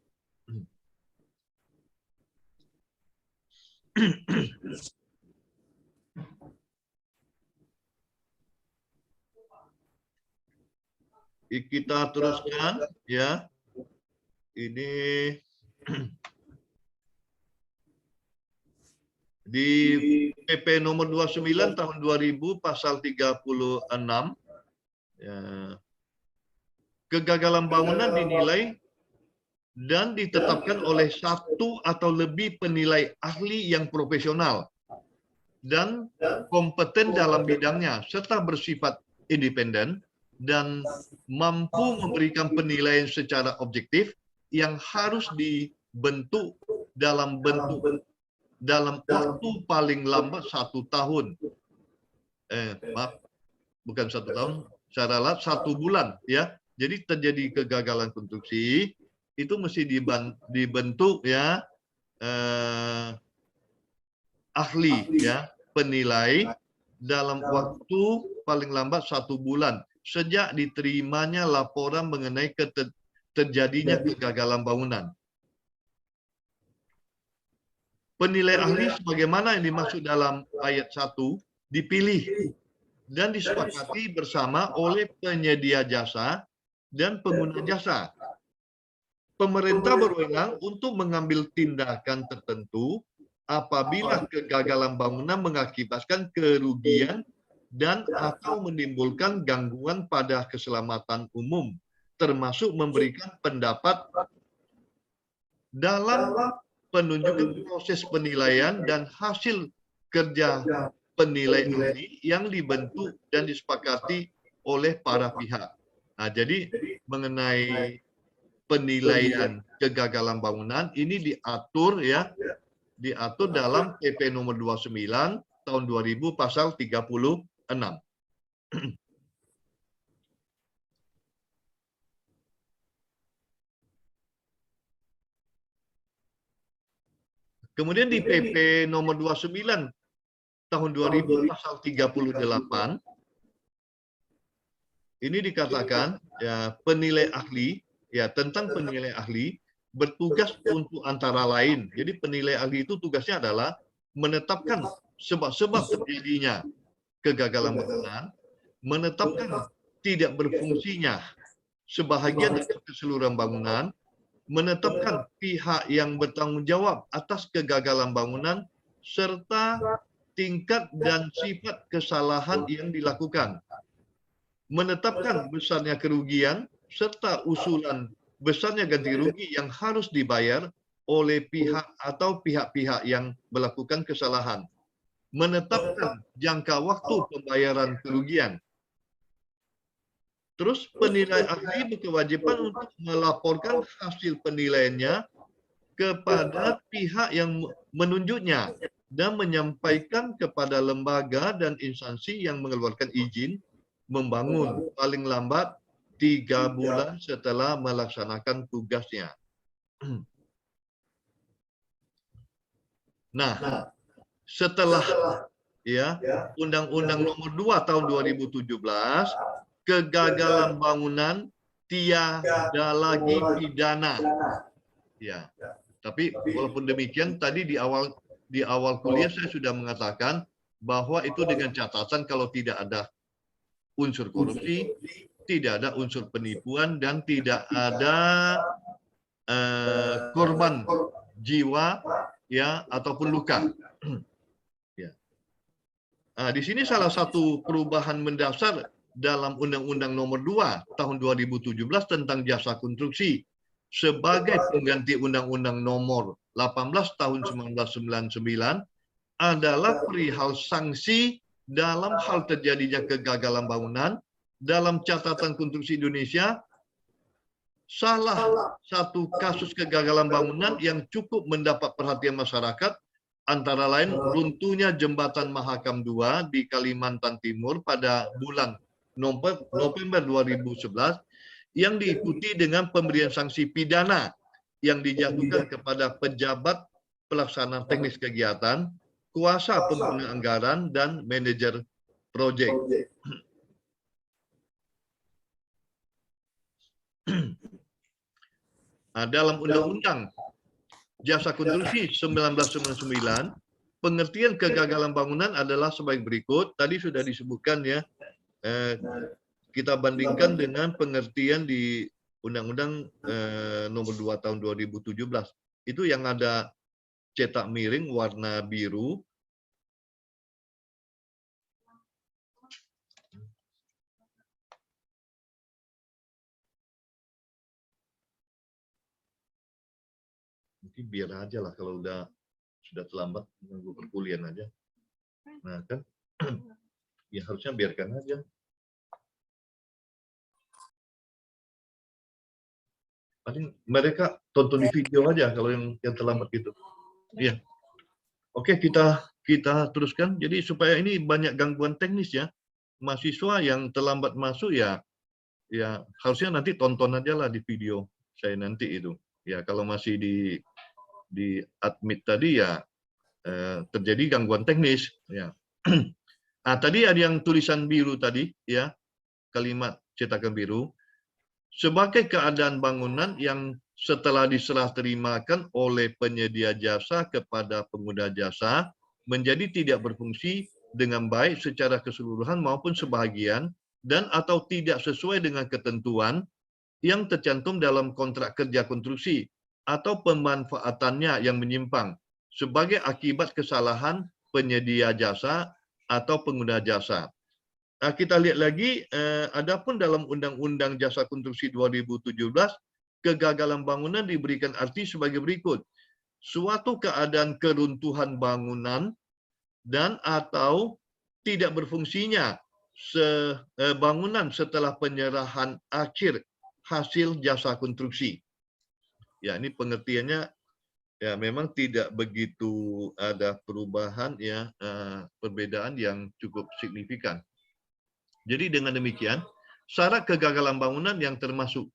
Kita teruskan ya. Ini di PP nomor 29 tahun 2000 pasal 36 ya, kegagalan bangunan dinilai dan ditetapkan oleh satu atau lebih penilai ahli yang profesional dan kompeten dalam bidangnya serta bersifat independen dan mampu memberikan penilaian secara objektif yang harus dibentuk dalam waktu paling lambat 1 tahun. Maaf, bukan 1 tahun, secara lambat 1 bulan ya. Jadi terjadi kegagalan konstruksi, itu mesti dibentuk ya ahli ya penilai dalam waktu paling lambat 1 bulan sejak diterimanya laporan mengenai terjadinya kegagalan bangunan. Penilai ahli sebagaimana yang dimaksud dalam ayat 1 dipilih dan disepakati bersama oleh penyedia jasa dan pengguna jasa. Pemerintah berwenang untuk mengambil tindakan tertentu apabila kegagalan bangunan mengakibatkan kerugian dan atau menimbulkan gangguan pada keselamatan umum, termasuk memberikan pendapat dalam penunjukan proses penilaian dan hasil kerja penilai ahli yang dibentuk dan disepakati oleh para pihak. Nah, jadi mengenai penilaian kegagalan bangunan ini diatur ya, diatur dalam PP nomor 29 tahun 2000 pasal 36. Kemudian di PP nomor 29 tahun 2000 pasal 38 ini dikatakan ya penilai ahli ya tentang penilai ahli bertugas untuk antara lain. Jadi penilai ahli itu tugasnya adalah menetapkan sebab-sebab terjadinya kegagalan bangunan, menetapkan tidak berfungsinya sebahagian atau keseluruhan bangunan, menetapkan pihak yang bertanggung jawab atas kegagalan bangunan, serta tingkat dan sifat kesalahan yang dilakukan, menetapkan besarnya kerugian, serta usulan besarnya ganti rugi yang harus dibayar oleh pihak atau pihak-pihak yang melakukan kesalahan, menetapkan jangka waktu pembayaran kerugian. Terus penilai ahli berkewajiban untuk melaporkan hasil penilaiannya kepada pihak yang menunjuknya dan menyampaikan kepada lembaga dan instansi yang mengeluarkan izin membangun paling lambat 3 bulan setelah melaksanakan tugasnya. Nah, setelah ya Undang-Undang Nomor 2 Tahun 2017, kegagalan bangunan tiada lagi pidana. Ya. Tapi walaupun demikian tadi di awal kuliah saya sudah mengatakan bahwa itu dengan catatan kalau tidak ada unsur korupsi, tidak ada unsur penipuan, dan tidak ada korban jiwa ya ataupun luka. Ya. Nah, di sini salah satu perubahan mendasar dalam Undang-Undang Nomor 2 Tahun 2017 tentang jasa konstruksi sebagai pengganti Undang-Undang Nomor 18 Tahun 1999 adalah perihal sanksi dalam hal terjadinya kegagalan bangunan. Dalam catatan konstruksi Indonesia, salah satu kasus kegagalan bangunan yang cukup mendapat perhatian masyarakat antara lain runtuhnya jembatan Mahakam II di Kalimantan Timur pada bulan November 2011 yang diikuti dengan pemberian sanksi pidana yang dijatuhkan kepada pejabat pelaksana teknis kegiatan, kuasa pengguna anggaran, dan manajer proyek. Nah, dalam Undang-Undang Jasa Konstruksi 1999, pengertian kegagalan bangunan adalah sebagai berikut. Tadi sudah disebutkan ya, kita bandingkan dengan pengertian di Undang-Undang Nomor 2 Tahun 2017. Itu yang ada cetak miring warna biru. Mungkin biar aja lah kalau sudah terlambat menunggu perkuliahan aja. Nah kan, ya harusnya biarkan aja. Paling mereka tonton di video aja kalau yang terlambat gitu. Iya. Oke, kita teruskan. Jadi supaya ini banyak gangguan teknis ya. Mahasiswa yang terlambat masuk ya harusnya nanti tonton aja lah di video saya nanti itu. Ya, kalau masih di admit tadi ya terjadi gangguan teknis. Ya. Nah, tadi ada yang tulisan biru tadi, ya, kalimat cetakan biru. Sebagai keadaan bangunan yang setelah diserah terimakan oleh penyedia jasa kepada pengguna jasa menjadi tidak berfungsi dengan baik secara keseluruhan maupun sebahagian dan atau tidak sesuai dengan ketentuan yang tercantum dalam kontrak kerja konstruksi atau pemanfaatannya yang menyimpang sebagai akibat kesalahan penyedia jasa atau pengguna jasa. Kita lihat lagi, adapun dalam Undang-Undang Jasa Konstruksi 2017, kegagalan bangunan diberikan arti sebagai berikut. Suatu keadaan keruntuhan bangunan dan atau tidak berfungsinya bangunan setelah penyerahan akhir hasil jasa konstruksi. Ya, ini pengertiannya ya memang tidak begitu ada perubahan ya, perbedaan yang cukup signifikan. Jadi dengan demikian, syarat kegagalan bangunan yang termasuk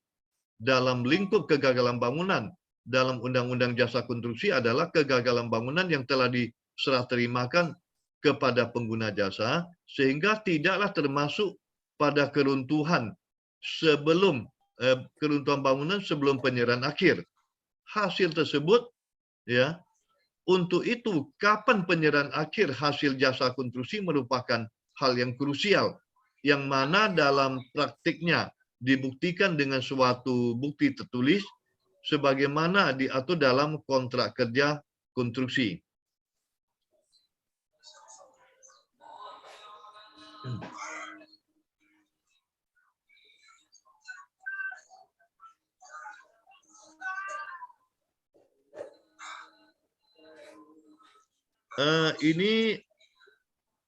dalam lingkup kegagalan bangunan dalam Undang-Undang Jasa Konstruksi adalah kegagalan bangunan yang telah diserah terimakan kepada pengguna jasa sehingga tidaklah termasuk pada keruntuhan keruntuhan bangunan sebelum penyerahan akhir. Hasil tersebut ya, untuk itu kapan penyerahan akhir hasil jasa konstruksi merupakan hal yang krusial yang mana dalam praktiknya dibuktikan dengan suatu bukti tertulis sebagaimana diatur dalam kontrak kerja konstruksi.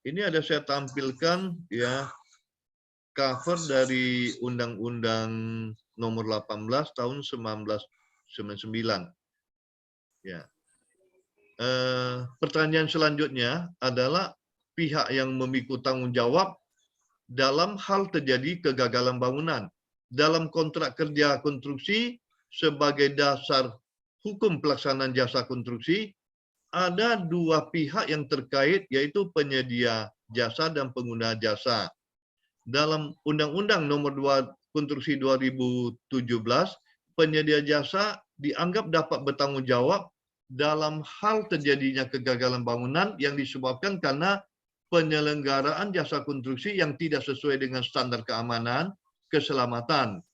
Ini ada saya tampilkan ya cover dari Undang-Undang Nomor 18 tahun 1999. Ya. Pertanyaan selanjutnya adalah pihak yang memikul tanggung jawab dalam hal terjadi kegagalan bangunan dalam kontrak kerja konstruksi sebagai dasar hukum pelaksanaan jasa konstruksi. Ada dua pihak yang terkait yaitu penyedia jasa dan pengguna jasa. Dalam Undang-Undang Nomor 2 Konstruksi 2017, penyedia jasa dianggap dapat bertanggung jawab dalam hal terjadinya kegagalan bangunan yang disebabkan karena penyelenggaraan jasa konstruksi yang tidak sesuai dengan standar keamanan, keselamatan,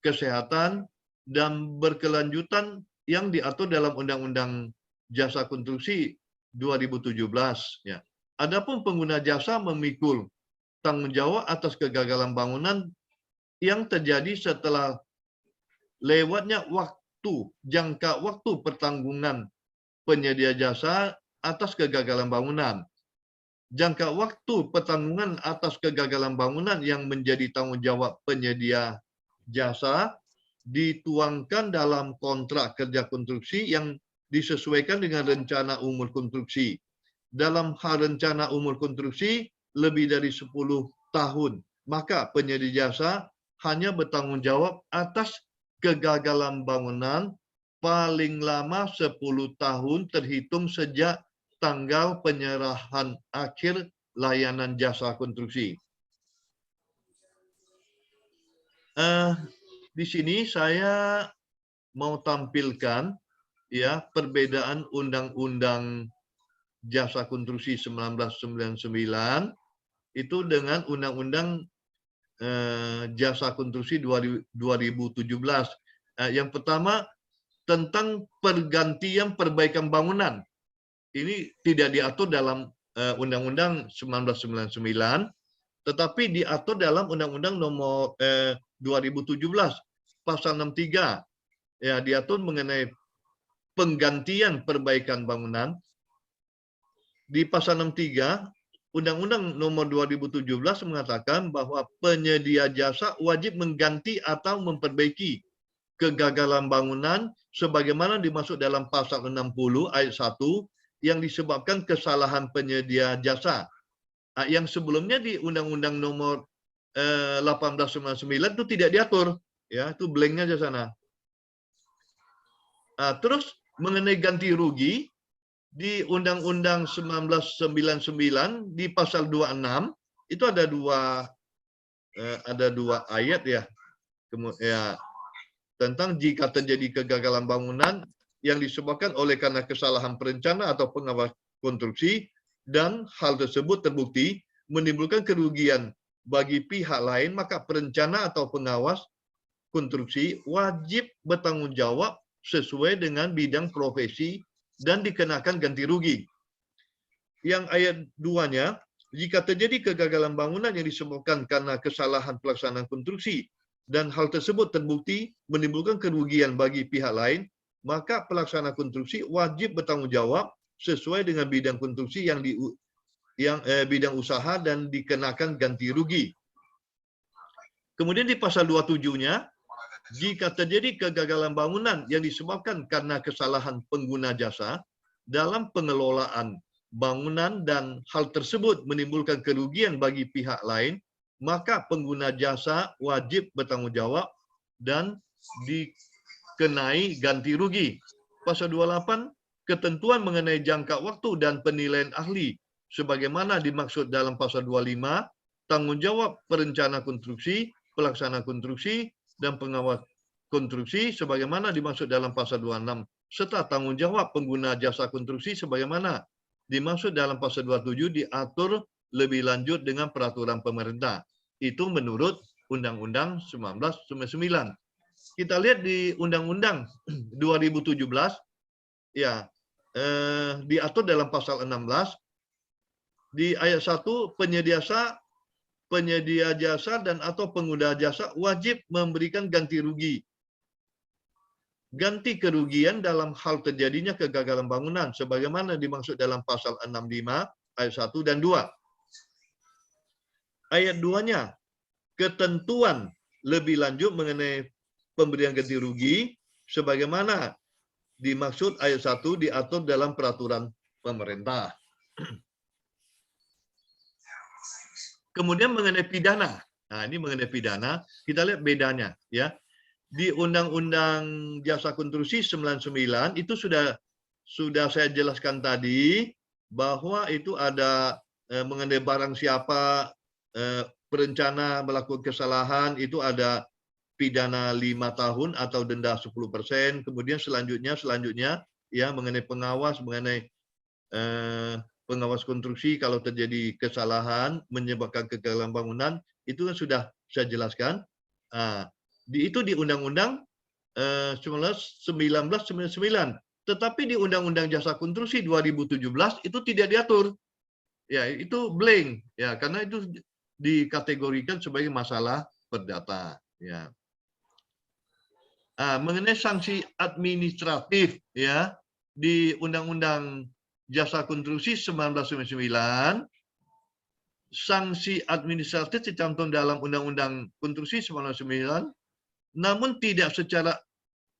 kesehatan, dan berkelanjutan yang diatur dalam Undang-Undang Jasa Konstruksi 2017. Ya. Adapun pengguna jasa memikul tanggung jawab atas kegagalan bangunan yang terjadi setelah lewatnya jangka waktu pertanggungan penyedia jasa atas kegagalan bangunan. Jangka waktu pertanggungan atas kegagalan bangunan yang menjadi tanggung jawab penyedia jasa dituangkan dalam kontrak kerja konstruksi yang disesuaikan dengan rencana umur konstruksi. Dalam hal rencana umur konstruksi lebih dari 10 tahun, maka penyedia jasa hanya bertanggung jawab atas kegagalan bangunan paling lama 10 tahun terhitung sejak tanggal penyerahan akhir layanan jasa konstruksi. Di sini saya mau tampilkan ya perbedaan Undang-Undang Jasa Konstruksi 1999 itu dengan Undang-Undang Jasa Konstruksi 2017. Yang pertama tentang pergantian perbaikan bangunan. Ini tidak diatur dalam Undang-Undang 1999, tetapi diatur dalam Undang-Undang Nomor 2017 Pasal 63. Ya, diatur mengenai penggantian perbaikan bangunan. Di Pasal 63, Undang-Undang Nomor 2017 mengatakan bahwa penyedia jasa wajib mengganti atau memperbaiki kegagalan bangunan sebagaimana dimaksud dalam Pasal 60 ayat 1 yang disebabkan kesalahan penyedia jasa. Yang sebelumnya di Undang-Undang Nomor 1899 itu tidak diatur, ya, itu blanknya di sana. Terus mengenai ganti rugi di Undang-Undang 1999 di pasal 26 itu ada dua ayat ya. Kemudian tentang jika terjadi kegagalan bangunan yang disebabkan oleh karena kesalahan perencana atau pengawas konstruksi dan hal tersebut terbukti menimbulkan kerugian bagi pihak lain, maka perencana atau pengawas konstruksi wajib bertanggung jawab sesuai dengan bidang profesi dan dikenakan ganti rugi. Yang ayat 2-nya, jika terjadi kegagalan bangunan yang disebabkan karena kesalahan pelaksanaan konstruksi dan hal tersebut terbukti menimbulkan kerugian bagi pihak lain, maka pelaksana konstruksi wajib bertanggung jawab sesuai dengan bidang konstruksi bidang usaha dan dikenakan ganti rugi. Kemudian di pasal 27-nya, jika terjadi kegagalan bangunan yang disebabkan karena kesalahan pengguna jasa dalam pengelolaan bangunan dan hal tersebut menimbulkan kerugian bagi pihak lain, maka pengguna jasa wajib bertanggung jawab dan dikenai ganti rugi. Pasal 28, ketentuan mengenai jangka waktu dan penilaian ahli sebagaimana dimaksud dalam pasal 25, tanggung jawab perencana konstruksi, pelaksana konstruksi, dan pengawas konstruksi sebagaimana dimaksud dalam pasal 26, serta tanggung jawab pengguna jasa konstruksi sebagaimana dimaksud dalam pasal 27 diatur lebih lanjut dengan peraturan pemerintah. Itu menurut Undang-Undang 1999. Kita lihat di Undang-Undang 2017, ya, diatur dalam pasal 16, di ayat 1, penyedia jasa dan atau pengguna jasa wajib memberikan ganti rugi. Ganti kerugian dalam hal terjadinya kegagalan bangunan sebagaimana dimaksud dalam pasal 65 ayat 1 dan 2. Ayat 2-nya, ketentuan lebih lanjut mengenai pemberian ganti rugi sebagaimana dimaksud ayat 1 diatur dalam peraturan pemerintah. Kemudian mengenai pidana. Nah, ini mengenai pidana, kita lihat bedanya ya. Di Undang-Undang Jasa Konstruksi 99 itu sudah saya jelaskan tadi bahwa itu ada mengenai barang siapa perencana melakukan kesalahan itu ada pidana 5 tahun atau denda 10%. Kemudian selanjutnya ya mengenai pengawas pengawas konstruksi kalau terjadi kesalahan menyebabkan kegagalan bangunan itu kan sudah saya jelaskan. Itu di Undang-Undang 1999. Tetapi di Undang-Undang Jasa Konstruksi 2017 itu tidak diatur. Ya, itu blank ya karena itu dikategorikan sebagai masalah perdata ya. Mengenai sanksi administratif ya di Undang-Undang Jasa Konstruksi 1999, sanksi administratif tercantum dalam Undang-Undang Konstruksi 1999, namun tidak secara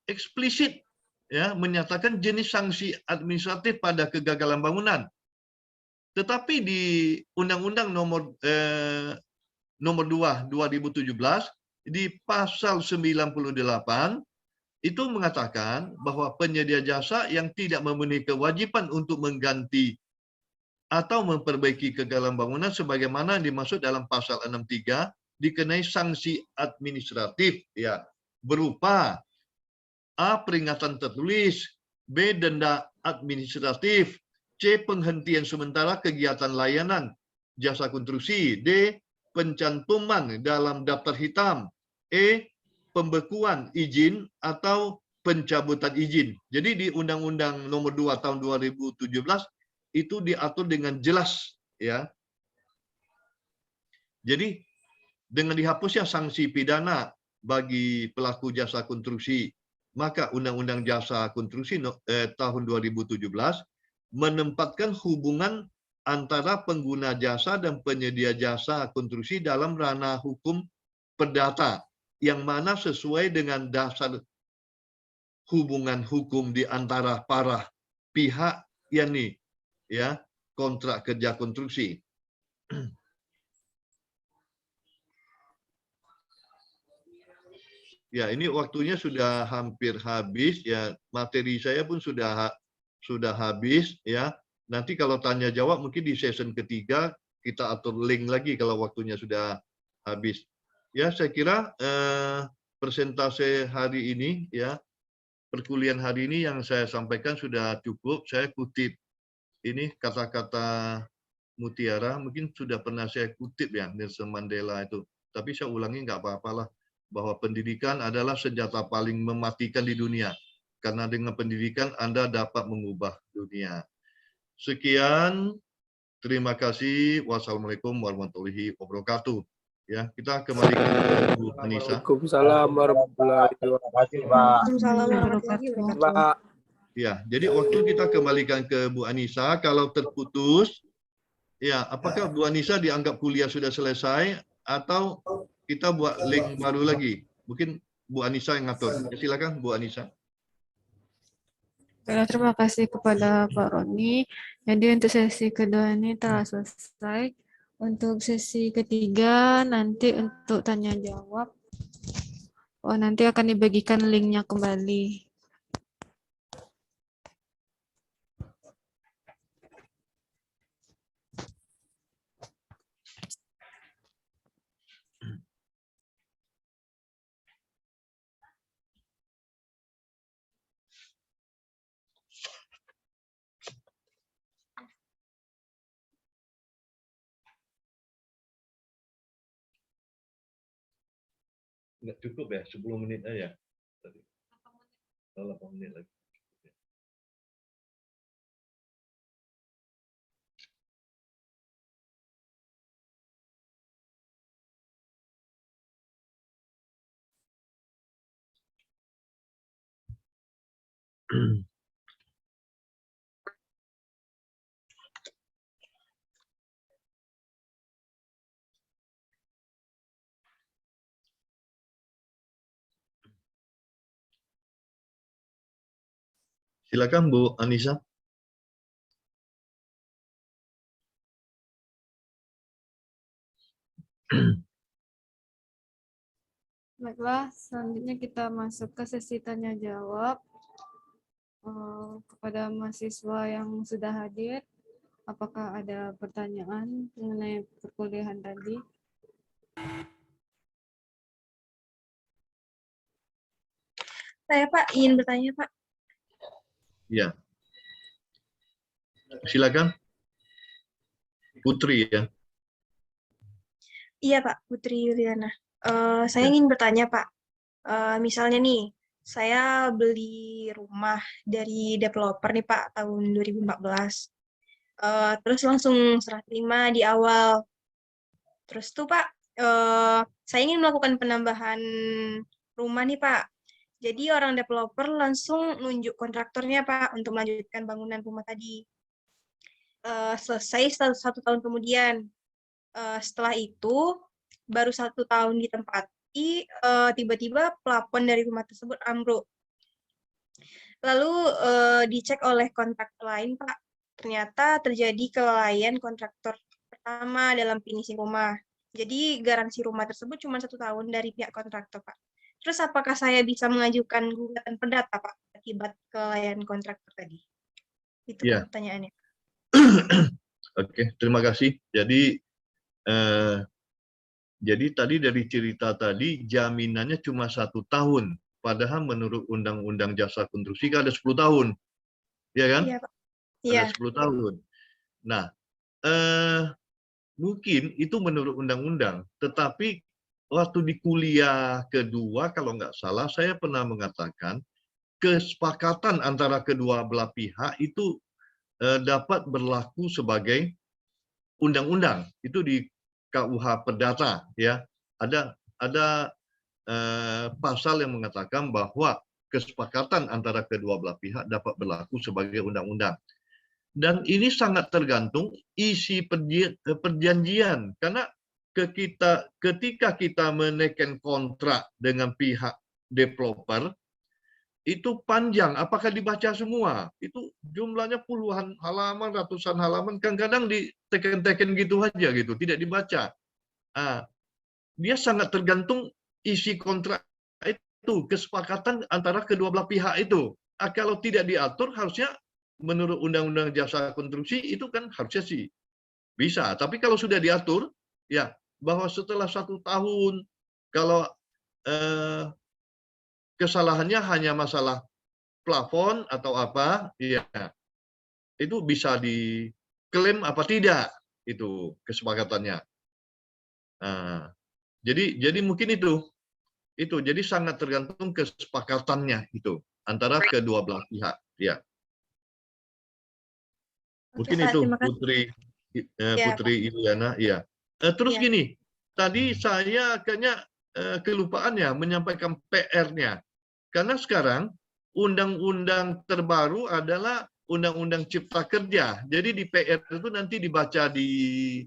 eksplisit ya menyatakan jenis sanksi administratif pada kegagalan bangunan. Tetapi di Undang-Undang nomor 2 2017 di pasal 98 itu mengatakan bahwa penyedia jasa yang tidak memenuhi kewajiban untuk mengganti atau memperbaiki kegagalan bangunan sebagaimana dimaksud dalam pasal 63 dikenai sanksi administratif ya berupa A. peringatan tertulis, B. denda administratif, C. penghentian sementara kegiatan layanan jasa konstruksi, D. pencantuman dalam daftar hitam, E. pembekuan izin atau pencabutan izin. Jadi di Undang-Undang Nomor 2 Tahun 2017 itu diatur dengan jelas ya. Jadi dengan dihapusnya sanksi pidana bagi pelaku jasa konstruksi, maka Undang-Undang Jasa Konstruksi tahun 2017 menempatkan hubungan antara pengguna jasa dan penyedia jasa konstruksi dalam ranah hukum perdata yang mana sesuai dengan dasar hubungan hukum di antara para pihak yakni ya kontrak kerja konstruksi. Ya, ini waktunya sudah hampir habis ya. Materi saya pun sudah habis ya. Nanti kalau tanya jawab mungkin di session ketiga kita atur link lagi kalau waktunya sudah habis. Ya, saya kira presentase hari ini ya, perkuliahan hari ini yang saya sampaikan sudah cukup. Saya kutip ini kata-kata Mutiara, mungkin sudah pernah saya kutip ya, Nelson Mandela itu. Tapi saya ulangi nggak apa-apalah, bahwa pendidikan adalah senjata paling mematikan di dunia. Karena dengan pendidikan Anda dapat mengubah dunia. Sekian, terima kasih. Wassalamualaikum warahmatullahi wabarakatuh. Ya, kita kembalikan ke Bu Anissa. Waalaikumsalam warahmatullahi wabarakatuh. Waalaikumsalam warahmatullahi wabarakatuh. Pak. Ya, jadi waktu kita kembalikan ke Bu Anissa. Kalau terputus, ya, apakah Bu Anissa dianggap kuliah sudah selesai atau kita buat link baru lagi? Mungkin Bu Anissa yang ngatur. Ya, silakan Bu Anissa. Terima kasih kepada Pak Roni. Jadi untuk sesi kedua ini telah selesai. Untuk sesi ketiga nanti untuk tanya jawab. Nanti akan dibagikan linknya kembali. Nggak cukup ya, 10 menit aja. 8 menit lagi. Silakan Bu Anissa. Baiklah, selanjutnya kita masuk ke sesi tanya jawab. Kepada mahasiswa yang sudah hadir, apakah ada pertanyaan mengenai perkuliahan tadi? Saya Pak ingin bertanya Pak. Ya. Silakan. Putri ya. Iya Pak, Putri Yuliana. Saya ingin bertanya Pak. Misalnya nih, saya beli rumah dari developer nih Pak tahun 2014. Terus langsung serah terima di awal. Terus tuh Pak, saya ingin melakukan penambahan rumah nih Pak. Jadi orang developer langsung nunjuk kontraktornya Pak untuk melanjutkan bangunan rumah tadi. Selesai 1 tahun kemudian. Setelah itu, baru 1 tahun ditempati, tiba-tiba plafon dari rumah tersebut ambruk. Lalu dicek oleh kontraktor lain Pak, ternyata terjadi kelalaian kontraktor pertama dalam finishing rumah. Jadi garansi rumah tersebut cuma 1 tahun dari pihak kontraktor Pak. Terus apakah saya bisa mengajukan gugatan perdata Pak akibat kelalaian kontraktor tadi? Itu Ya. pertanyaannya. Oke, terima kasih. Jadi tadi dari cerita tadi jaminannya cuma 1 tahun, padahal menurut Undang-Undang Jasa Konstruksi kan ada 10 tahun, ya kan? Iya Pak. Iya. Ada 10 tahun. Nah, mungkin itu menurut undang-undang, tetapi waktu di kuliah kedua kalau nggak salah saya pernah mengatakan kesepakatan antara kedua belah pihak itu dapat berlaku sebagai undang-undang. Itu di KUH Perdata ya. Ada pasal yang mengatakan bahwa kesepakatan antara kedua belah pihak dapat berlaku sebagai undang-undang. Dan ini sangat tergantung isi perjanjian. Karena ketika kita menaikkan kontrak dengan pihak developer, itu panjang. Apakah dibaca semua? Itu jumlahnya puluhan halaman, ratusan halaman. Kadang-kadang diteken-teken gitu aja gitu, tidak dibaca. Dia sangat tergantung isi kontrak itu kesepakatan antara kedua belah pihak itu. Kalau tidak diatur harusnya menurut Undang-Undang Jasa Konstruksi itu kan harusnya sih bisa. Tapi kalau sudah diatur, ya bahwa setelah 1 tahun kalau kesalahannya hanya masalah plafon atau apa, ya itu bisa diklaim apa tidak itu kesepakatannya. Nah, jadi mungkin itu jadi sangat tergantung kesepakatannya itu antara kedua belah pihak. Ya, Oke, mungkin Pak, itu terima kasih. Ya, Putri Iliana. Ya, terus Ya. gini, tadi saya kayaknya kelupaan ya menyampaikan PR-nya. Karena sekarang undang-undang terbaru adalah Undang-Undang Cipta Kerja. Jadi di PR itu nanti dibaca di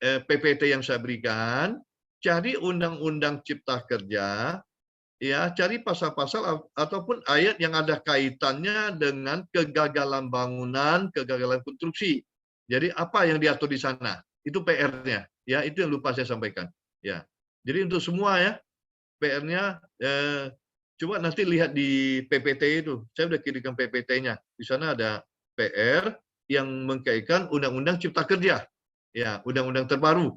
PPT yang saya berikan, cari Undang-Undang Cipta Kerja, ya cari pasal-pasal ataupun ayat yang ada kaitannya dengan kegagalan bangunan, kegagalan konstruksi. Jadi apa yang diatur di sana? Itu PR-nya. Ya, itu yang lupa saya sampaikan. Ya. Jadi untuk semua ya, PR-nya coba nanti lihat di PPT itu. Saya sudah kirimkan PPT-nya. Di sana ada PR yang mengkaitkan Undang-Undang Cipta Kerja. Ya, undang-undang terbaru.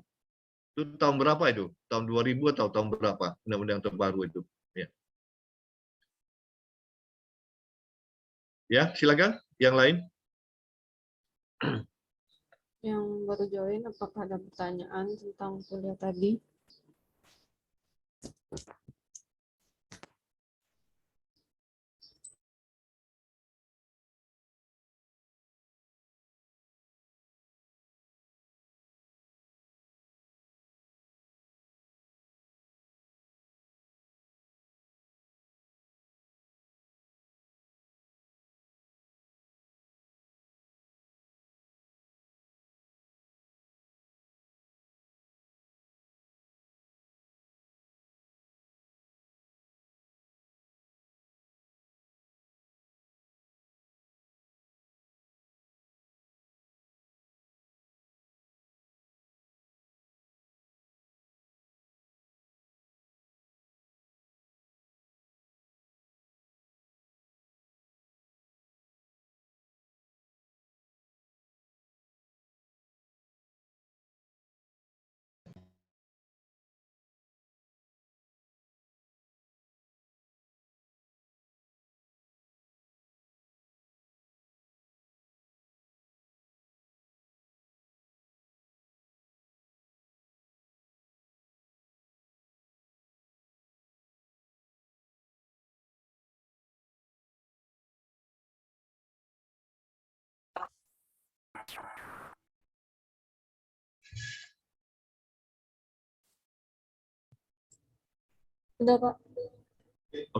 Itu tahun berapa itu? Tahun 2000 atau tahun berapa? Undang-undang terbaru itu. Ya. Ya, silakan. Yang lain. Yang baru join, apakah ada pertanyaan tentang kuliah tadi? Sudah, Pak.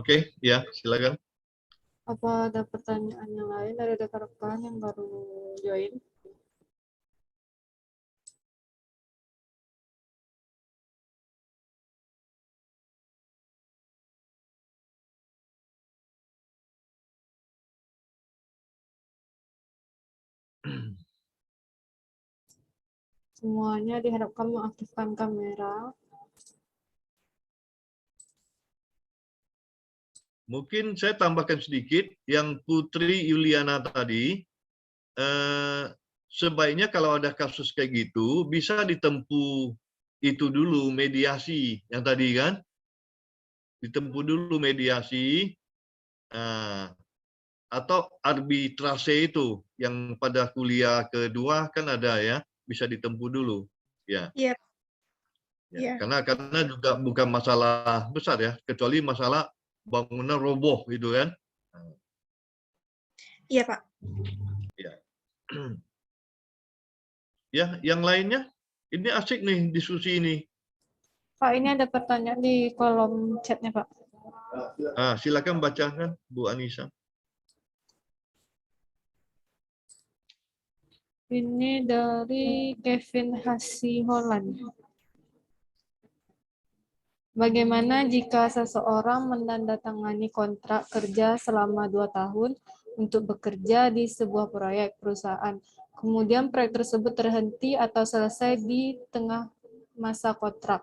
Oke, ya, silakan. Apa ada pertanyaan yang lain dari rekan-rekan yang baru join? Semuanya diharapkan mengaktifkan kamera. Mungkin saya tambahkan sedikit yang Putri Yuliana tadi, sebaiknya kalau ada kasus kayak gitu bisa ditempuh itu dulu mediasi yang tadi kan, ditempuh dulu mediasi atau arbitrase itu yang pada kuliah kedua kan ada ya, bisa ditempuh dulu ya. Iya. Ya, Iya. karena juga bukan masalah besar ya, kecuali masalah bangunan roboh gitu kan. Iya, Pak. Ya. Ya, yang lainnya ini asik nih diskusi ini. Pak, ini ada pertanyaan di kolom chatnya, Pak. Silakan bacakan Bu Anissa. Ini dari Kevin Hasiholan. Bagaimana jika seseorang menandatangani kontrak kerja selama 2 tahun untuk bekerja di sebuah proyek perusahaan, kemudian proyek tersebut terhenti atau selesai di tengah masa kontrak?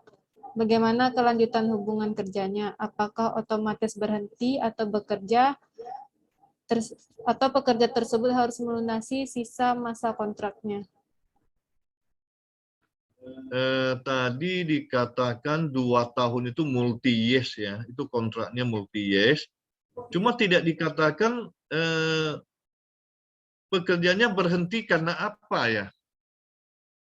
bagaimana kelanjutan hubungan kerjanya? Apakah otomatis berhenti atau atau pekerja tersebut harus melunasi sisa masa kontraknya? Tadi dikatakan 2 tahun itu multi-years ya, itu kontraknya multi-years. Cuma tidak dikatakan pekerjanya berhenti karena apa ya?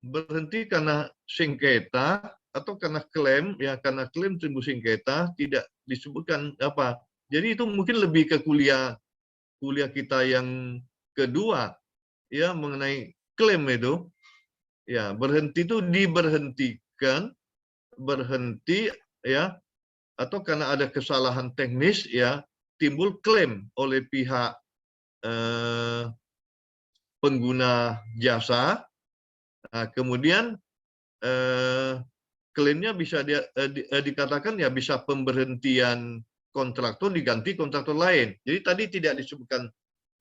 Berhenti karena sengketa atau karena klaim ya, karena klaim timbul sengketa tidak disebutkan apa. Jadi itu mungkin lebih ke kuliah kita yang kedua ya, mengenai klaim itu ya. Berhenti itu diberhentikan, berhenti ya, atau karena ada kesalahan teknis ya, timbul klaim oleh pihak pengguna jasa. Nah, kemudian klaimnya bisa dikatakan ya bisa pemberhentian kontraktor diganti kontraktor lain. Jadi tadi tidak disebutkan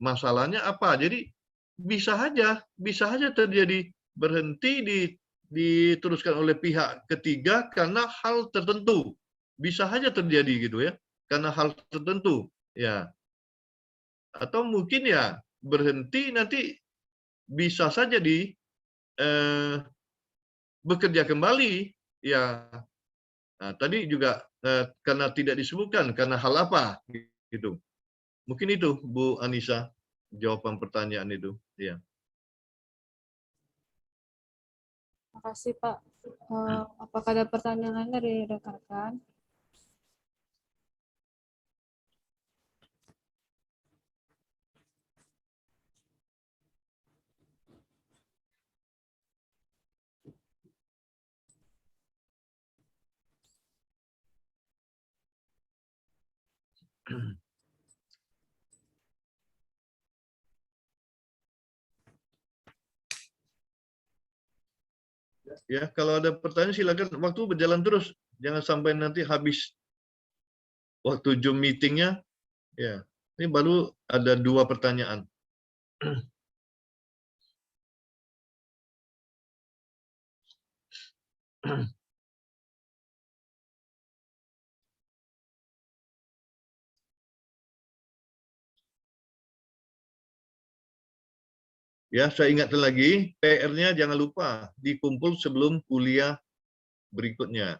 masalahnya apa. Jadi bisa saja terjadi berhenti diteruskan oleh pihak ketiga karena hal tertentu. Bisa saja terjadi gitu ya, karena hal tertentu ya. Atau mungkin ya berhenti nanti bisa saja bekerja kembali ya. Nah, tadi juga karena tidak disebutkan karena hal apa gitu. Mungkin itu Bu Anissa jawaban pertanyaan itu ya. Terima kasih Pak. Apakah ada pertanyaan lain dari rekan-rekan? Ya, kalau ada pertanyaan silakan. Waktu berjalan terus, jangan sampai nanti habis waktu Zoom meetingnya. Ya, ini baru ada 2 pertanyaan. Ya, saya ingatkan lagi, PR-nya jangan lupa dikumpul sebelum kuliah berikutnya.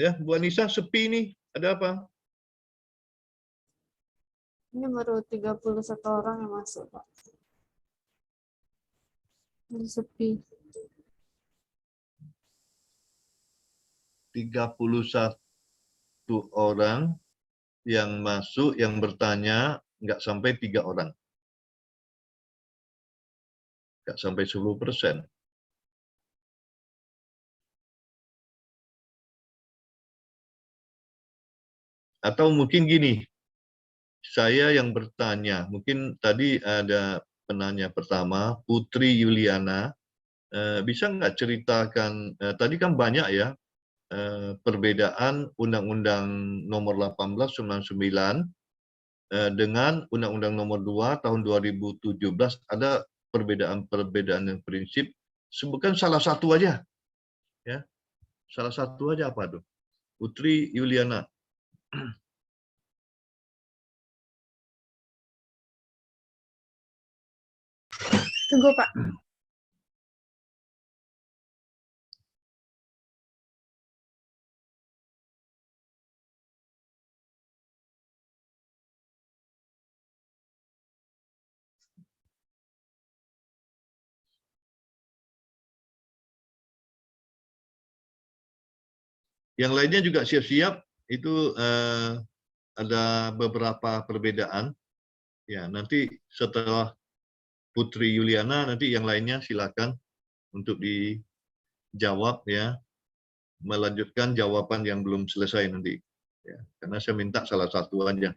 Ya, Bu Anissa sepi nih. Ada apa? Ini baru 31 orang yang masuk, Pak. Ini sepi. 31 orang yang masuk, yang bertanya, nggak sampai 3 orang. Nggak sampai 10%. Atau mungkin gini, saya yang bertanya, mungkin tadi ada penanya pertama, Putri Yuliana, bisa nggak ceritakan, tadi kan banyak ya, perbedaan Undang-Undang Nomor 1899 dengan Undang-Undang Nomor 2 Tahun 2017, ada perbedaan-perbedaan yang prinsip. Sebutkan salah satu aja, ya, salah satu aja apa tuh? Putri Yuliana. Tunggu, Pak. Yang lainnya juga siap-siap, itu ada beberapa perbedaan. Ya, nanti setelah Putri Yuliana, nanti yang lainnya silakan untuk dijawab ya, melanjutkan jawaban yang belum selesai nanti. Ya, karena saya minta salah satu aja.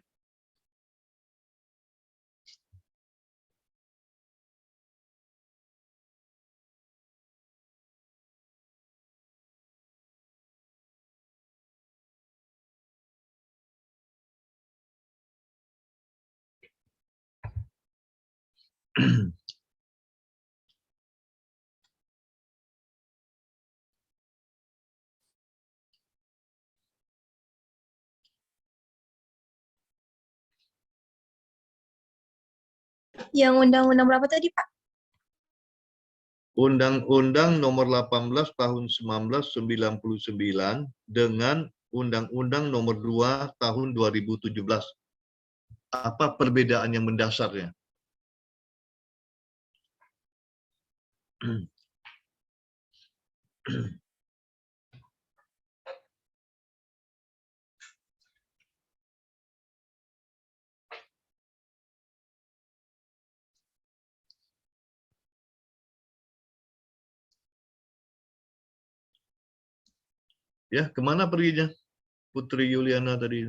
Yang undang-undang berapa tadi, Pak? Undang-Undang Nomor 18 Tahun 1999 dengan Undang-Undang Nomor 2 Tahun 2017. Apa perbedaan yang mendasarnya? Ya, kemana perginya Putri Yuliana tadi?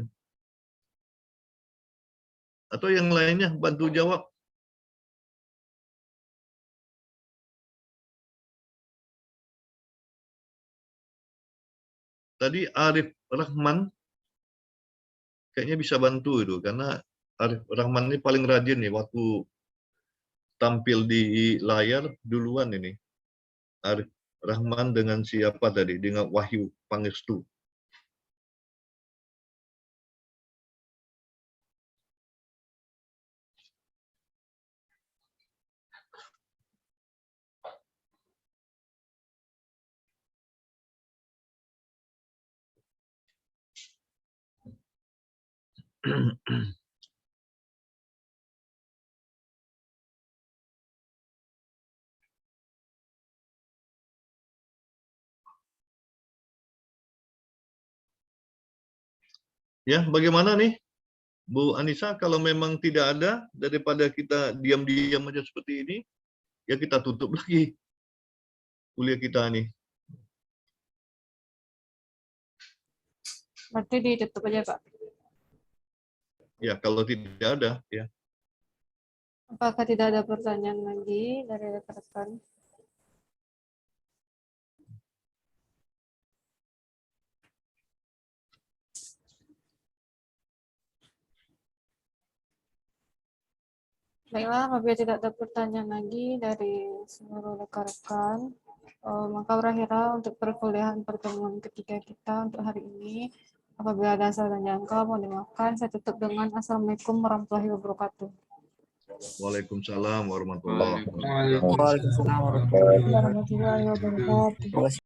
Atau yang lainnya bantu jawab. Tadi Arif Rahman kayaknya bisa bantu itu, karena Arif Rahman ini paling rajin nih waktu tampil di layar duluan ini. Arif Rahman dengan siapa tadi? Dengan Wahyu Pangestu. Ya, bagaimana nih Bu Anissa, kalau memang tidak ada, daripada kita diam-diam aja seperti ini, ya kita tutup lagi kuliah kita nih. Berarti ditutup aja, Pak. Ya, kalau tidak ada, ya. Apakah tidak ada pertanyaan lagi dari rekan-rekan? Baiklah, apabila tidak ada pertanyaan lagi dari seluruh rekan-rekan, maka berakhirlah untuk perkuliahan pertemuan ketiga kita untuk hari ini. Apabila ada salah dan jangka, mohon dimaafkan. Saya tutup dengan Assalamualaikum warahmatullahi wabarakatuh. Waalaikumsalam warahmatullahi wabarakatuh. Waalaikumsalam warahmatullahi Warahmatullahi wabarakatuh. wabarakatuh.